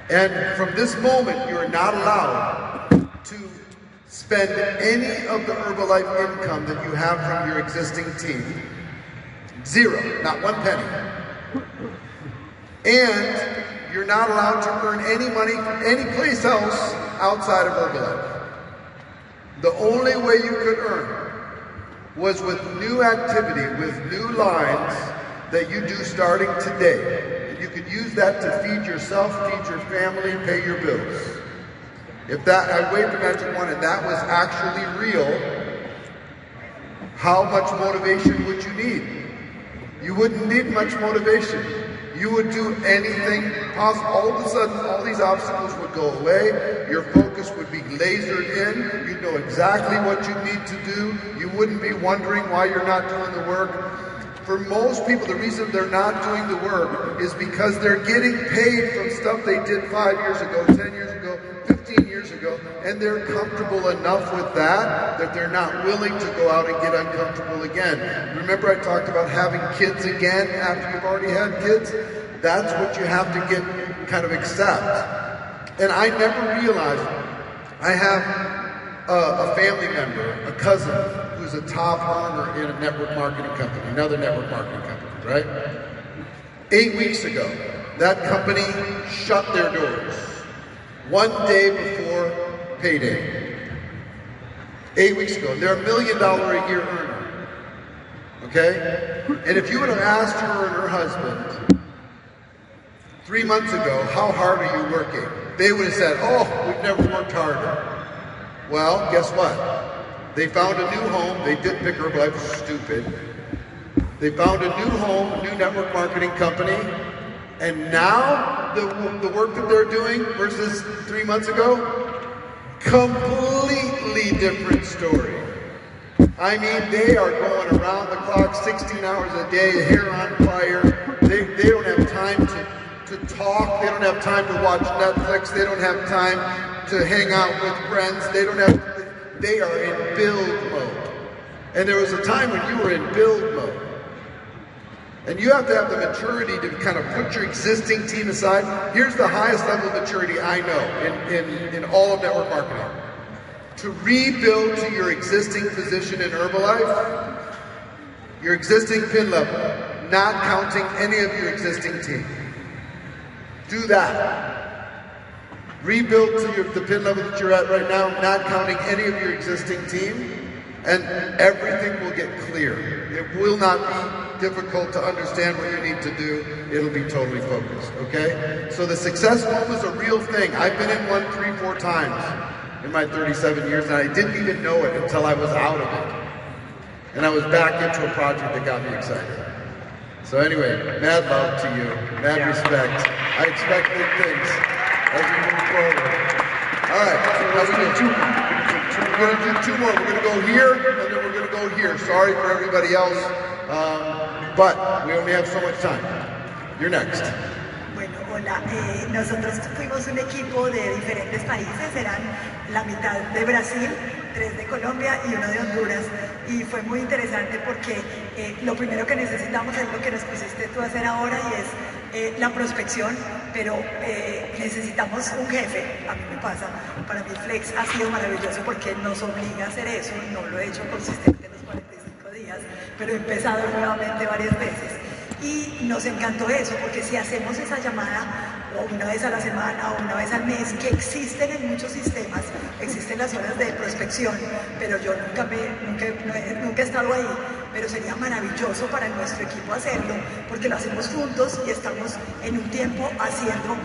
and from this moment you are not allowed to spend any of the Herbalife income that you have from your existing team. Zero, not one penny. And you're not allowed to earn any money from any place else outside of Herbalife. The only way you could earn was with new activity, with new lines that you do starting today. And you could use that to feed yourself, feed your family, pay your bills. If that, I waved the magic wand and that was actually real, how much motivation would you need? You wouldn't need much motivation. You would do anything possible. All of a sudden, all these obstacles would go away. Your focus would be lasered in. You'd know exactly what you need to do. You wouldn't be wondering why you're not doing the work. For most people, the reason they're not doing the work is because they're getting paid from stuff they did 5 years ago, 10 years ago, 15 years ago, and they're comfortable enough with that that they're not willing to go out and get uncomfortable again. Remember I talked about having kids again after you've already had kids? That's what you have to get kind of accept. And I never realized, I have a family member, a cousin, who's a top earner in a network marketing company, another network marketing company, right? 8 weeks ago, that company shut their doors. One day before payday. 8 weeks ago. They're $1 million a year earner. Okay? And if you would have asked her and her husband 3 months ago, how hard are you working? They would have said, oh, we've never worked harder. Well, guess what? They found a new home. They did pick Herbalife, stupid. They found a new home, a new network marketing company. And now, the work that they're doing versus 3 months ago, completely different story. I mean, they are going around the clock 16 hours a day, hair on fire. They don't have time to talk. They don't have time to watch Netflix. They don't have time to hang out with friends. They are in build mode. And there was a time when you were in build mode. And you have to have the maturity to kind of put your existing team aside. Here's the highest level of maturity I know in all of network marketing. To rebuild to your existing position in Herbalife, your existing pin level, not counting any of your existing team. Do that. Rebuild to the pin level that you're at right now, not counting any of your existing team. And everything will get clear. It will not be difficult to understand what you need to do. It'll be totally focused, okay? So the success coma is a real thing. I've been in one 3-4 times in my 37 years, and I didn't even know it until I was out of it. And I was back into a project that got me excited. So anyway, mad love to you, mad respect. I expect big things as we move forward. All right, now we're going to do 2 more. We're going to go here, and then we're going to go here. Sorry for everybody else, but we only have so much time. You're next. Bueno, hola. Nosotros fuimos un equipo de diferentes países, eran la mitad de Brasil, 3 de Colombia y 1 de Honduras. Y fue muy interesante porque lo primero que necesitamos es lo que nos pusiste tú a hacer ahora y es la prospección, pero necesitamos un jefe. A mí me pasa, para mí Flex ha sido maravilloso porque nos obliga a hacer eso. No lo he hecho consistente en los 45 días, pero he empezado nuevamente varias veces. Y nos encantó eso, porque si hacemos esa llamada o una vez a la semana o una vez al mes, que existen en muchos sistemas, existen las horas de prospección, pero yo nunca he estado ahí, pero sería maravilloso para nuestro equipo hacerlo, porque lo hacemos juntos y estamos en un tiempo haciendo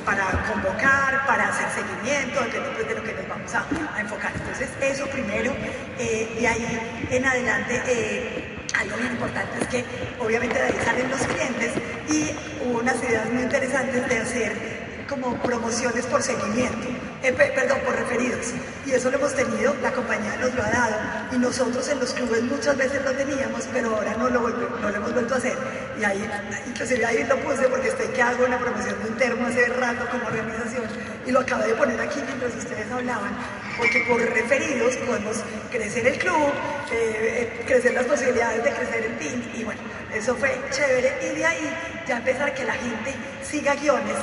para convocar, para hacer seguimiento, dependiendo de lo que nos vamos a enfocar. Entonces eso primero, de ahí en adelante, algo bien importante es que obviamente de ahí salen los clientes y hubo unas ideas muy interesantes de hacer como promociones por seguimiento, perdón, por referidos. Y eso lo hemos tenido, la compañía nos lo ha dado, y nosotros en los clubes muchas veces lo teníamos, pero ahora no lo hemos vuelto a hacer. Y ahí, inclusive ahí lo puse porque estoy que hago una promoción de un termo hace rato como organización, y lo acabo de poner aquí mientras ustedes hablaban, porque por referidos podemos crecer el club, crecer las posibilidades de crecer el team, y bueno, eso fue chévere. Y de ahí ya empezar a que la gente siga guiones.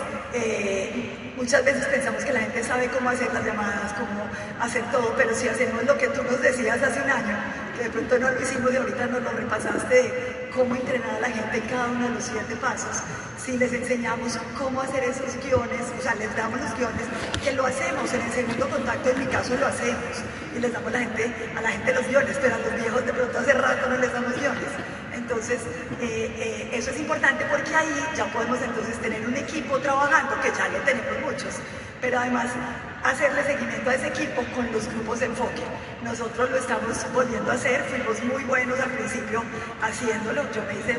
Muchas veces pensamos que la gente sabe cómo hacer las llamadas, cómo hacer todo, pero si hacemos lo que tú nos decías hace un año, que de pronto no lo hicimos y ahorita nos lo repasaste, de cómo entrenar a la gente en cada uno de los 7 pasos, si les enseñamos cómo hacer esos guiones, o sea, les damos los guiones, que lo hacemos, en el segundo contacto en mi caso lo hacemos, y les damos a la gente los guiones, pero a los viejos de pronto hace rato no les damos guiones. Entonces, eso es importante porque ahí ya podemos entonces tener un equipo trabajando, que ya lo tenemos muchos, pero además hacerle seguimiento a ese equipo con los grupos de enfoque. Nosotros lo estamos volviendo a hacer, fuimos muy buenos al principio haciéndolo. Yo me hice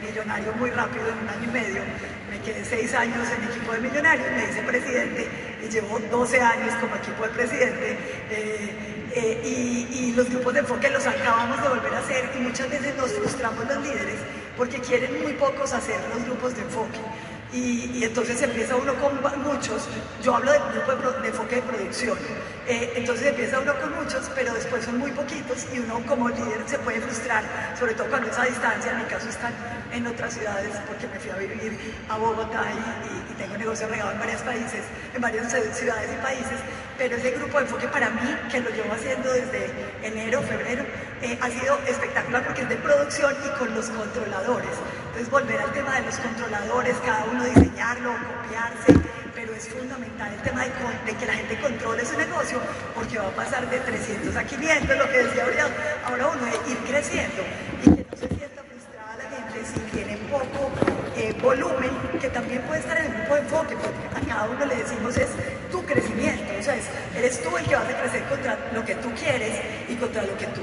millonario muy rápido en 1 año y medio, me quedé 6 años en equipo de millonarios, me hice presidente y llevo 12 años como equipo de presidente. Y los grupos de enfoque los acabamos de volver a hacer, y muchas veces nos frustramos los líderes porque quieren muy pocos hacer los grupos de enfoque. Y entonces empieza uno con muchos, yo hablo del grupo de enfoque de producción, entonces empieza uno con muchos, pero después son muy poquitos y uno como líder se puede frustrar, sobre todo cuando es a distancia. En mi caso están en otras ciudades porque me fui a vivir a Bogotá y tengo negocio regado en varios países, en varias ciudades y países, pero ese grupo de enfoque para mí, que lo llevo haciendo desde enero, febrero, ha sido espectacular porque es de producción y con los controladores. Entonces volver al tema de los controladores, cada uno diseñarlo, copiarse, pero es fundamental el tema de que la gente controle su negocio, porque va a pasar de 300 a 500, lo que decía ahora uno, de ir creciendo, y que no se sienta frustrada la gente si tiene poco volumen, que también puede estar en el grupo de enfoque, porque a cada uno le decimos es tu crecimiento, o sea, eres tú el que vas a crecer contra lo que tú quieres y contra lo que tú,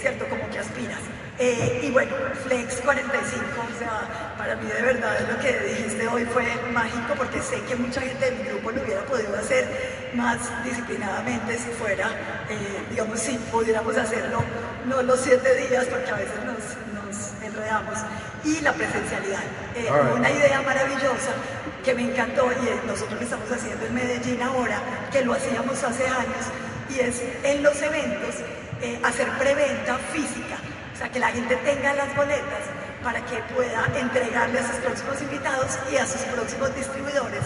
¿cierto?, como que aspiras. Y bueno, Flex 45, o sea, para mí de verdad lo que dijiste hoy fue mágico, porque sé que mucha gente de mi grupo lo hubiera podido hacer más disciplinadamente si fuera, digamos, si pudiéramos hacerlo, no los 7 días, porque a veces nos enredamos. Y la presencialidad, una idea maravillosa que me encantó, y nosotros lo estamos haciendo en Medellín ahora, que lo hacíamos hace años, y es en los eventos hacer preventa física. O sea, que la gente tenga las boletas para que pueda entregarle a sus próximos invitados y a sus próximos distribuidores.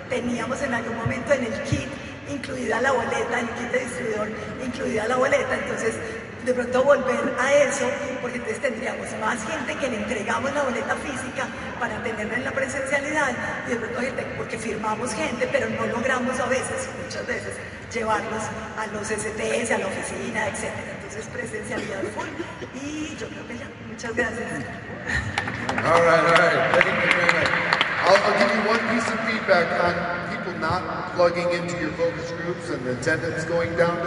Teníamos en algún momento en el kit incluida la boleta, en el kit de distribuidor incluida la boleta, entonces de pronto volver a eso, porque entonces tendríamos más gente que le entregamos la boleta física para tenerla en la presencialidad, y de pronto gente, porque firmamos gente, pero no logramos a veces, muchas veces, llevarlos a los STS, a la oficina, etc. Entonces presencialidad full, y yo creo que ya. Muchas gracias. All right. Thank you very much. I'll give you one piece of feedback on people not plugging into your focus groups and the attendance going down.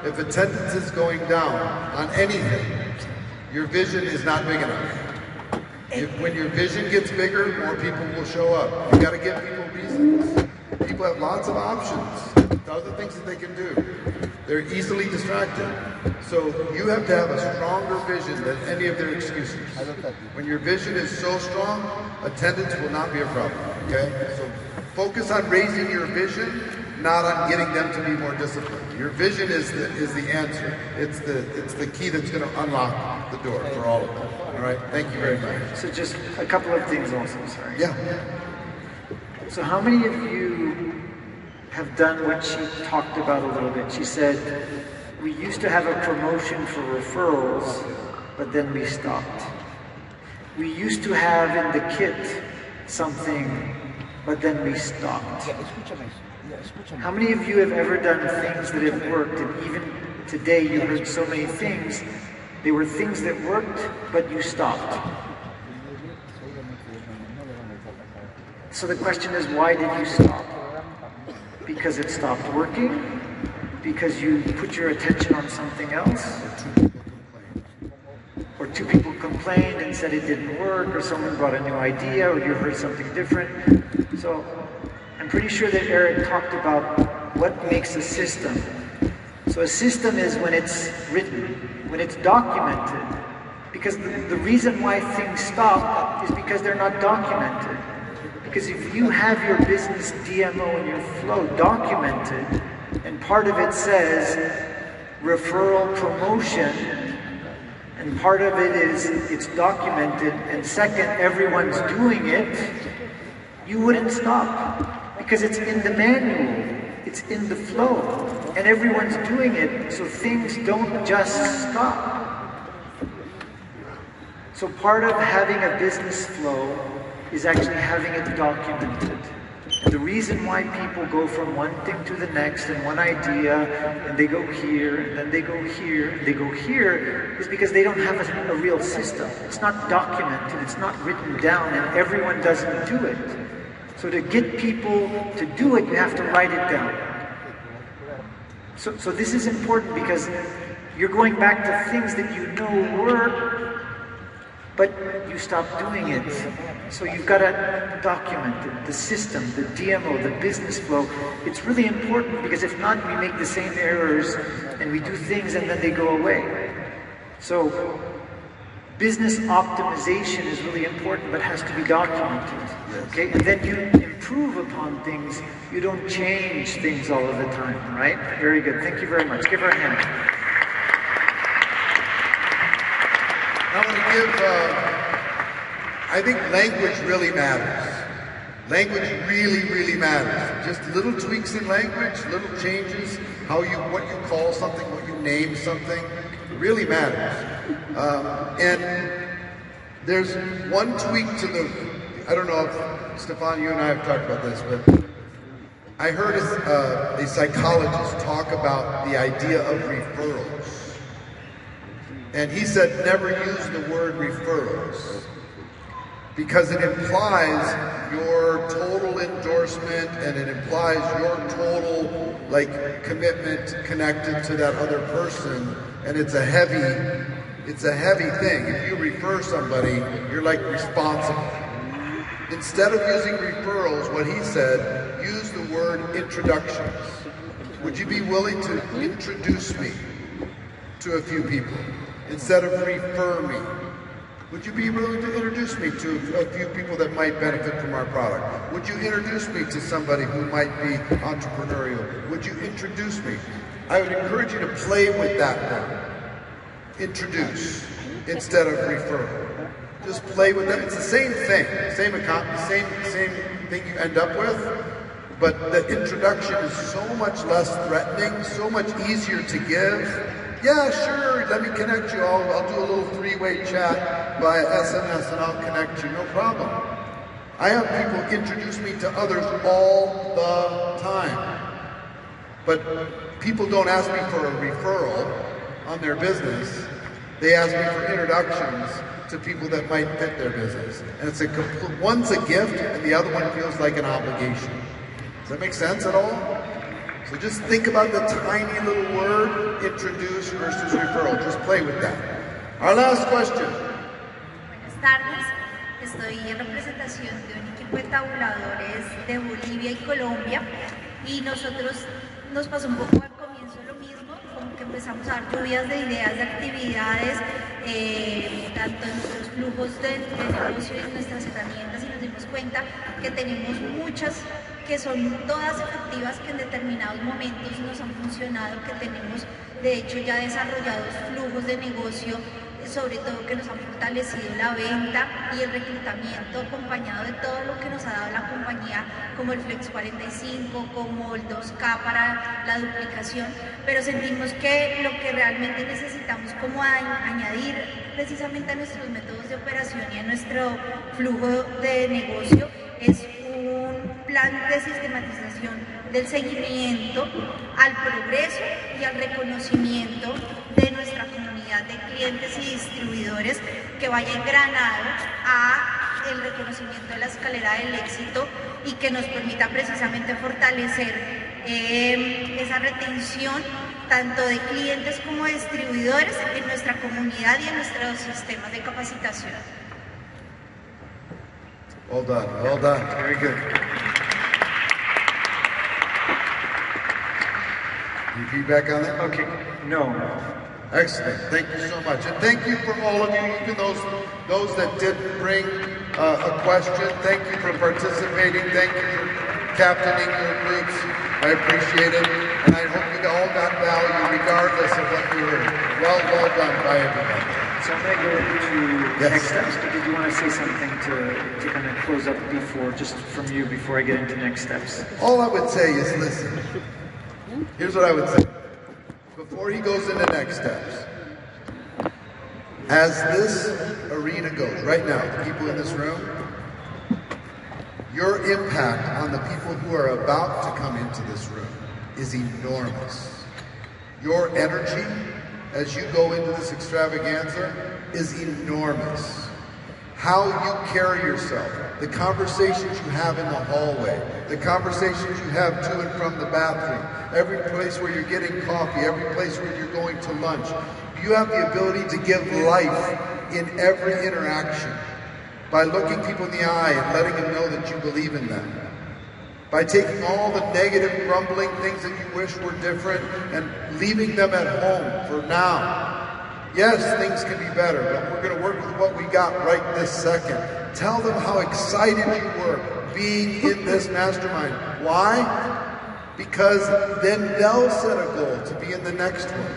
If attendance is going down on anything, your vision is not big enough. When your vision gets bigger, more people will show up. You got to give people reasons. People have lots of options, other things that they can do. They're easily distracted. So you have to have a stronger vision than any of their excuses. When your vision is so strong, attendance will not be a problem, okay? So focus on raising your vision, not on getting them to be more disciplined. Your vision is the answer. It's the key that's going to unlock the door for all of them. All right, thank you very much. So just a couple of things also, sorry. Yeah. So how many of you have done what she talked about a little bit? She said, we used to have a promotion for referrals, but then we stopped. We used to have in the kit something, but then we stopped. How many of you have ever done things that have worked, and even today you heard so many things, they were things that worked, but you stopped? So the question is, why did you stop? Because it stopped working? Because you put your attention on something else? Or 2 people complained and said it didn't work, or someone brought a new idea, or you heard something different. So pretty sure that Eric talked about what makes a system. So a system is when it's written, when it's documented. Because the reason why things stop is because they're not documented. Because if you have your business DMO and your flow documented, and part of it says referral promotion, and part of it is it's documented, and second, everyone's doing it, you wouldn't stop. Because it's in the manual, it's in the flow, and everyone's doing it, so things don't just stop. So part of having a business flow is actually having it documented. And the reason why people go from one thing to the next and one idea, and they go here, and then they go here, and they go here, is because they don't have a real system. It's not documented, it's not written down, and everyone doesn't do it. So to get people to do it, you have to write it down. So this is important because you're going back to things that you know work, but you stop doing it. So you've got to document it, the system, the DMO, the business flow. It's really important because if not, we make the same errors and we do things and then they go away. So business optimization is really important, but has to be documented. Okay, and then you improve upon things. You don't change things all of the time, right? Very good. Thank you very much. Give her a hand. I want to give, I think language really matters. Language really matters. Just little tweaks in language, little changes, what you call something, what you name something, really matters. And there's one tweak to I don't know if, Stefan, you and I have talked about this, but I heard a psychologist talk about the idea of referrals. And he said never use the word referrals because it implies your total endorsement and it implies your total commitment connected to that other person, and it's a heavy thing. If you refer somebody, you're responsible. Instead of using referrals, what he said, use the word introductions. Would you be willing to introduce me to a few people? Instead of refer me. Would you be willing to introduce me to a few people that might benefit from our product? Would you introduce me to somebody who might be entrepreneurial? Would you introduce me? I would encourage you to play with that one. Introduce instead of refer. Just play with them. It's the same thing, same thing you end up with, but the introduction is so much less threatening, so much easier to give. Yeah, sure, let me connect you. I'll do a little three-way chat via SMS and I'll connect you, no problem. I have people introduce me to others all the time. But people don't ask me for a referral on their business. They ask me for introductions to people that might fit their business. And it's one's a gift and the other one feels like an obligation. Does that make sense at all? So just think about the tiny little word, introduce versus referral. Just play with that. Our last question. Buenas tardes. Estoy en representación de un equipo de tabuladores de Bolivia y Colombia. Y nosotros nos pasó un poco al comienzo lo mismo, como que empezamos a dar lluvias de ideas, de actividades, tanto en nuestros flujos de negocio y en nuestras herramientas, y nos dimos cuenta que tenemos muchas que son todas efectivas, que en determinados momentos nos han funcionado, que tenemos de hecho ya desarrollados flujos de negocio, sobre todo que nos han fortalecido la venta y el reclutamiento, acompañado de todo lo que nos ha dado la compañía, como el Flex 45, como el 2K para la duplicación, pero sentimos que lo que realmente necesitamos como añadir precisamente a nuestros métodos de operación y a nuestro flujo de negocio es un plan de sistematización del seguimiento al progreso y al reconocimiento de nuestra comunidad de clientes y distribuidores, que vaya engranado a el reconocimiento de la escalera del éxito y que nos permita precisamente fortalecer esa retención tanto de clientes como de distribuidores en nuestra comunidad y en nuestros sistemas de capacitación. Well done, very good. Any feedback on that? Okay, no. Excellent. Thank you so much. And thank you from all of you, even those that didn't bring a question. Thank you for participating. Thank you for captaining your groups. I appreciate it. And I hope you all got value regardless of what you heard. Well done by everybody. So I'm going to go into next steps, but did you want to say something to kind of close up before, just from you, before I get into next steps? All I would say is listen. Here's what I would say. Before he goes into next steps, as this arena goes, right now, the people in this room, your impact on the people who are about to come into this room is enormous. Your energy as you go into this extravaganza is enormous. How you carry yourself, the conversations you have in the hallway, the conversations you have to and from the bathroom, every place where you're getting coffee, every place where you're going to lunch. You have the ability to give life in every interaction by looking people in the eye and letting them know that you believe in them. By taking all the negative, grumbling things that you wish were different and leaving them at home for now. Yes, things can be better, but we're going to work with what we got right this second. Tell them how excited you were being in this mastermind. Why? Because then they'll set a goal to be in the next one.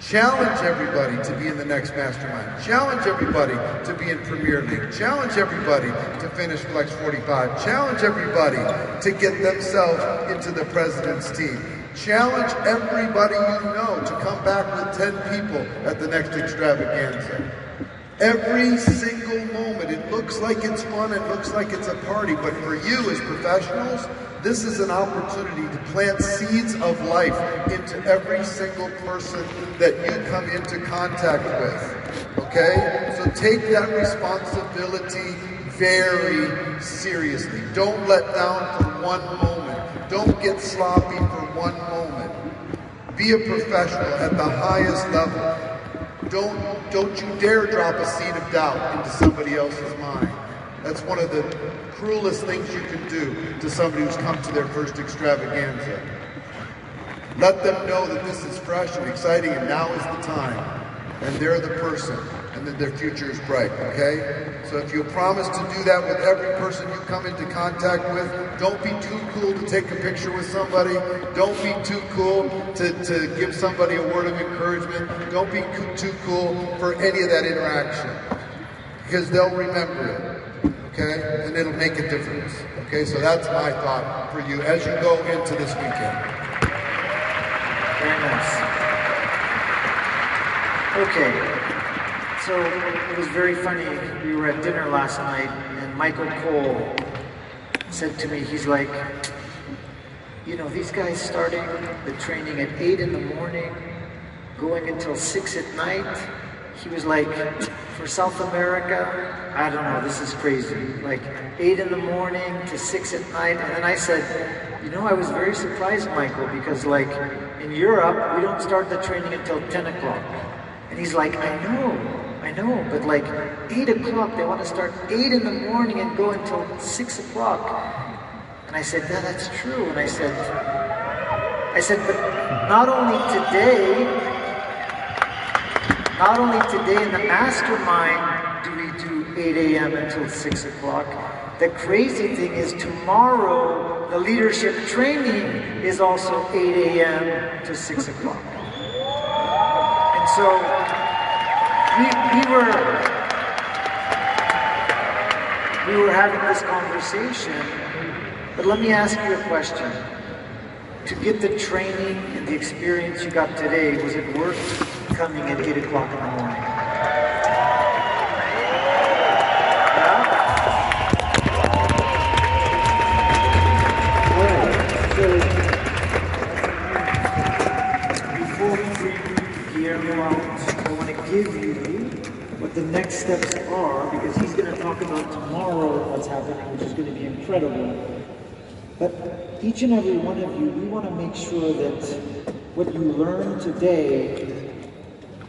Challenge everybody to be in the next mastermind. Challenge everybody to be in Premier League. Challenge everybody to finish Flex 45. Challenge everybody to get themselves into the president's team. Challenge everybody you know to come back with 10 people at the next extravaganza. Every single moment, it looks like it's fun, it looks like it's a party, but for you as professionals, this is an opportunity to plant seeds of life into every single person that you come into contact with, okay? So take that responsibility very seriously. Don't let down for one moment. Don't get sloppy for one moment. Be a professional at the highest level. Don't you dare drop a seed of doubt into somebody else's mind. That's one of the cruelest things you can do to somebody who's come to their first extravaganza. Let them know that this is fresh and exciting and now is the time. And they're the person and that their future is bright, okay? So if you promise to do that with every person you come into contact with, don't be too cool to take a picture with somebody. Don't be too cool to give somebody a word of encouragement. Don't be too cool for any of that interaction because they'll remember it, okay? And it'll make a difference, okay? So that's my thought for you as you go into this weekend. Very nice. Okay. So it was very funny, we were at dinner last night and Michael Cole said to me, he's like, you know, these guys starting the training at 8 in the morning, going until 6 at night. He was like, for South America, I don't know, this is crazy. Like 8 in the morning to 6 at night. And then I said, you know, I was very surprised, Michael, because like in Europe, we don't start the training until 10 o'clock. And he's like, I know, but like 8 o'clock, they want to start 8 in the morning and go until 6 o'clock. And I said, yeah, that's true. And I said, but not only today in the mastermind do we do 8 a.m. until 6 o'clock. The crazy thing is tomorrow, the leadership training is also 8 a.m. to 6 o'clock. And so, we were having this conversation, but let me ask you a question. To get the training and the experience you got today, was it worth coming at 8 o'clock in the morning? Before we bring Guillermo out, I want to give you what the next steps are, because he's going to talk about tomorrow what's happening, which is going to be incredible. But each and every one of you, we want to make sure that what you learn today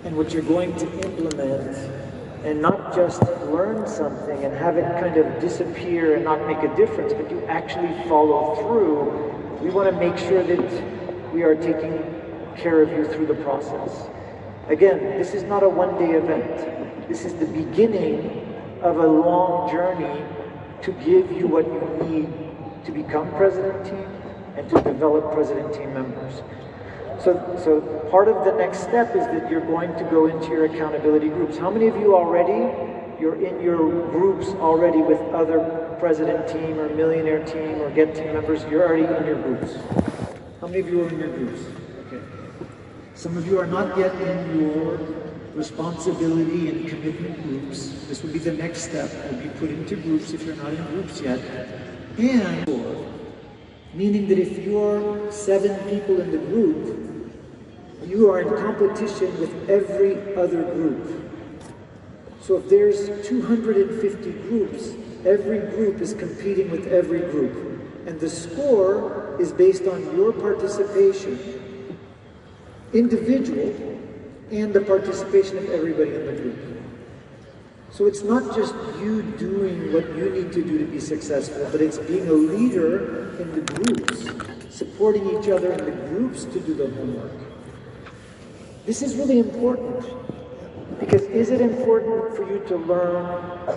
and what you're going to implement, and not just learn something and have it kind of disappear and not make a difference, but you actually follow through. We want to make sure that we are taking care of you through the process. Again, this is not a one-day event. This is the beginning of a long journey to give you what you need to become president team and to develop president team members. So part of the next step is that you're going to go into your accountability groups. How many of you already, you're in your groups already with other president team or millionaire team or get team members? You're already in your groups. How many of you are in your groups? Okay. Some of you are not yet in your responsibility and commitment groups. This will be the next step. You'll be put into groups if you're not in groups yet. And meaning that if you're 7 people in the group, you are in competition with every other group. So if there's 250 groups, every group is competing with every group. And the score is based on your participation, individual, and the participation of everybody in the group. So it's not just you doing what you need to do to be successful, but it's being a leader in the groups, supporting each other in the groups to do the homework. This is really important, because is it important for you to learn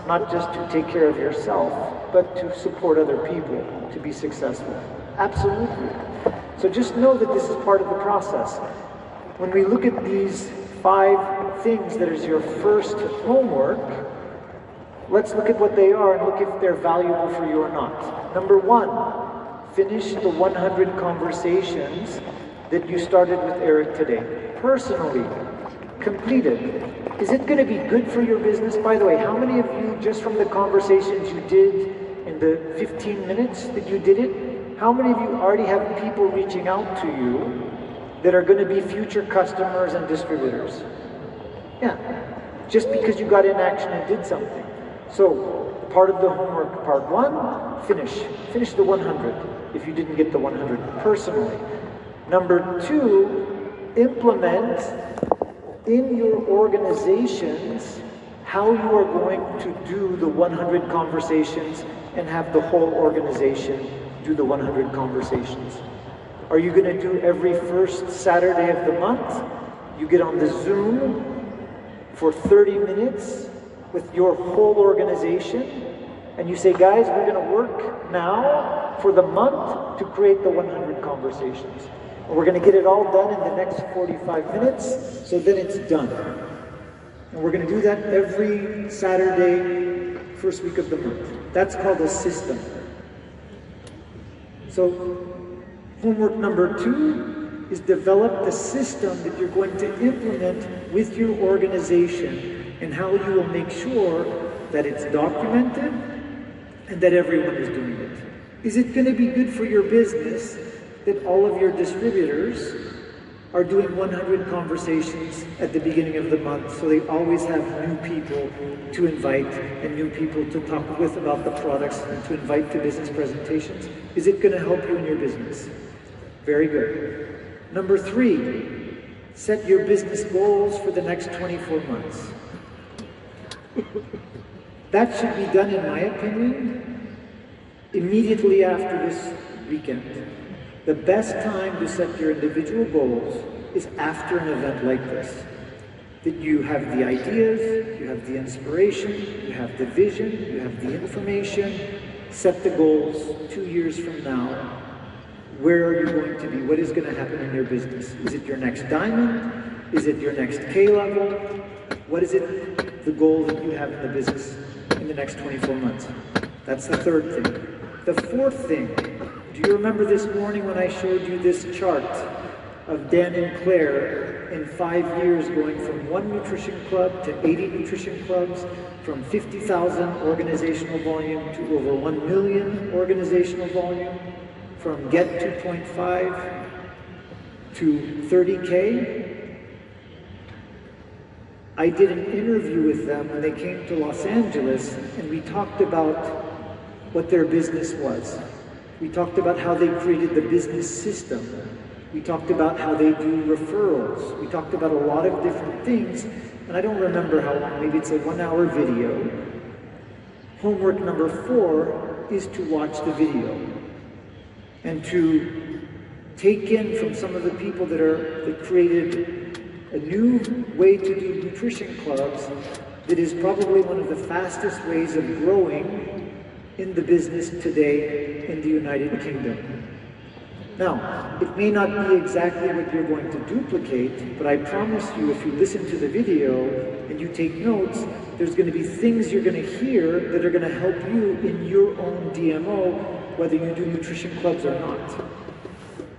not just to take care of yourself, but to support other people to be successful? Absolutely. So just know that this is part of the process. When we look at these 5 things that is your first homework, let's look at what they are and look if they're valuable for you or not. Number 1, finish the 100 conversations that you started with Eric today. Personally, completed. Is it going to be good for your business? By the way, how many of you, just from the conversations you did in the 15 minutes that you did it, how many of you already have people reaching out to you that are going to be future customers and distributors? Yeah, just because you got in action and did something. So, part of the homework, part 1, finish the 100 if you didn't get the 100 personally. Number 2, implement in your organizations how you are going to do the 100 conversations and have the whole organization do the 100 conversations. Are you going to do every first Saturday of the month? You get on the Zoom for 30 minutes with your whole organization and you say, guys, we're going to work now for the month to create the 100 conversations. And we're going to get it all done in the next 45 minutes, so then it's done. And we're going to do that every Saturday, first week of the month. That's called a system. So, homework number 2 is develop the system that you're going to implement with your organization and how you will make sure that it's documented and that everyone is doing it. Is it going to be good for your business that all of your distributors are doing 100 conversations at the beginning of the month, so they always have new people to invite and new people to talk with about the products and to invite to business presentations? Is it going to help you in your business? Very good. Number 3, set your business goals for the next 24 months. That should be done, in my opinion, immediately after this weekend. The best time to set your individual goals is after an event like this. That you have the ideas, you have the inspiration, you have the vision, you have the information. Set the goals 2 years from now. Where are you going to be? What is going to happen in your business? Is it your next diamond? Is it your next K level? What is it, the goal that you have in the business in the next 24 months? That's the 3rd thing. The 4th thing, do you remember this morning when I showed you this chart of Dan and Claire in 5 years going from 1 nutrition club to 80 nutrition clubs, from 50,000 organizational volume to over 1 million organizational volume, from get 2.5 to 30K? I did an interview with them when they came to Los Angeles, and we talked about what their business was. We talked about how they created the business system. We talked about how they do referrals. We talked about a lot of different things, and I don't remember how long, maybe it's a 1-hour video. Homework number 4 is to watch the video and to in from some of the people that created a new way to do nutrition clubs that is probably one of the fastest ways of growing in the business today in the United Kingdom. Now, it may not be exactly what you're going to duplicate, but I promise you, if you listen to the video and you take notes, there's going to be things you're going to hear that are going to help you in your own DMO, whether you do nutrition clubs or not.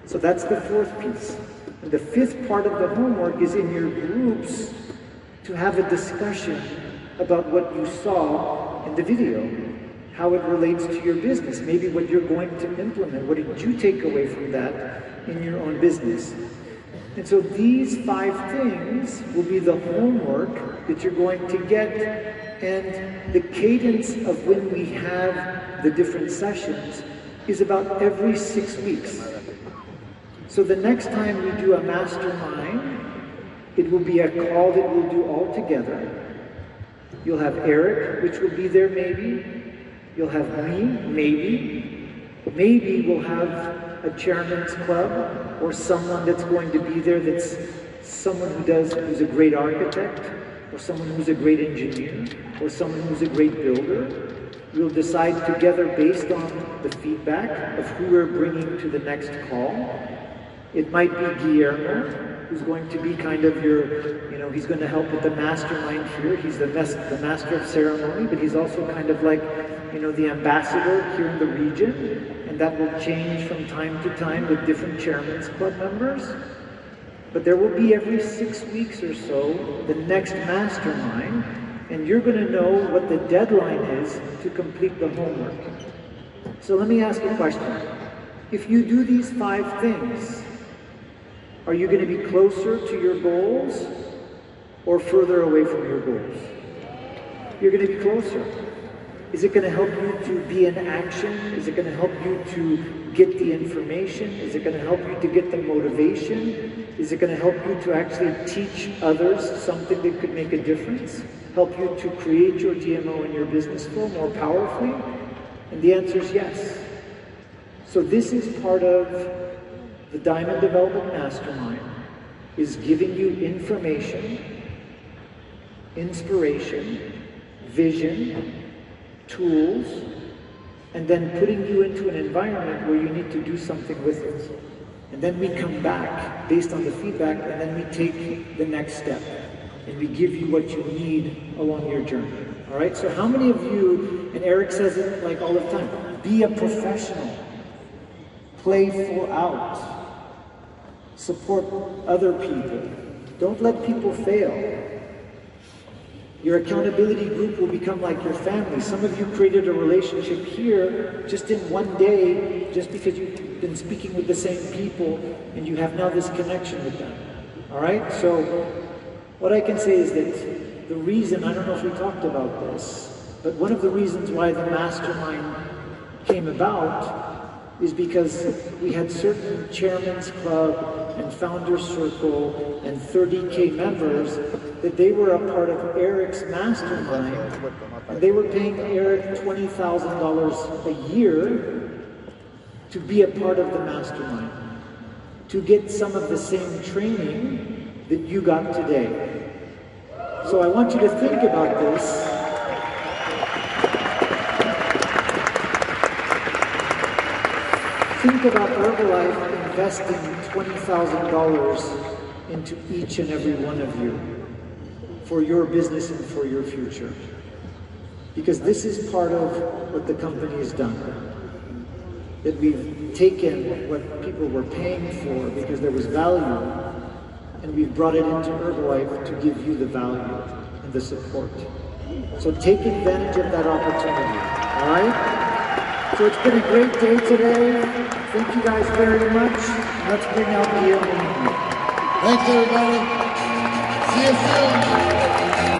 So that's the fourth piece. And the fifth part of the homework is in your groups to have a discussion about what you saw in the video, how it relates to your business, maybe what you're going to implement. What did you take away from that in your own business? And so these 5 things will be the homework that you're going to get, and the cadence of when we have the different sessions is about every 6 weeks. So the next time we do a mastermind, it will be a call that we'll do all together. You'll have Eric, which will be there maybe. You'll have me, maybe. Maybe we'll have a chairman's club or someone that's going to be there that's someone who's a great architect, or someone who's a great engineer, or someone who's a great builder. We'll decide together based on the feedback of who we're bringing to the next call. It might be Guillermo, who's going to be kind of your, he's going to help with the mastermind here. He's the master of ceremony, but he's also kind of like, the ambassador here in the region. And that will change from time to time with different chairman's club members. But there will be every 6 weeks or so the next mastermind, and you're going to know what the deadline is to complete the homework. So let me ask you a question. If you do these 5 things, are you going to be closer to your goals or further away from your goals? You're going to be closer. Is it going to help you to be in action? Is it going to help you to get the information? Is it going to help you to get the motivation? Is it going to help you to actually teach others something that could make a difference? Help you to create your DMO and your business flow more powerfully? And the answer is yes. So this is part of the Diamond Development Mastermind, is giving you information, inspiration, vision, tools, and then putting you into an environment where you need to do something with it. And then we come back based on the feedback, and then we take the next step, and we give you what you need along your journey. All right, so how many of you, and Eric says it like all the time, be a professional, play full out, support other people, don't let people fail. Your accountability group will become like your family. Some of you created a relationship here just in one day, just because you've been speaking with the same people and you have now this connection with them. All right? So what I can say is that the reason, I don't know if we talked about this, but one of the reasons why the mastermind came about is because we had certain Chairman's Club and Founders Circle and 30K members that they were a part of Eric's mastermind, and they were paying Eric $20,000 a year to be a part of the mastermind, to get some of the same training that you got today. So I want you to think about this. Think about Herbalife investing $20,000 into each and every one of you for your business and for your future. Because this is part of what the company has done. That we've taken what people were paying for because there was value, and we've brought it into Herbalife to give you the value and the support. So take advantage of that opportunity, all right? So it's been a great day today. Thank you guys very much. Let's bring out the Thanks, everybody. See you soon.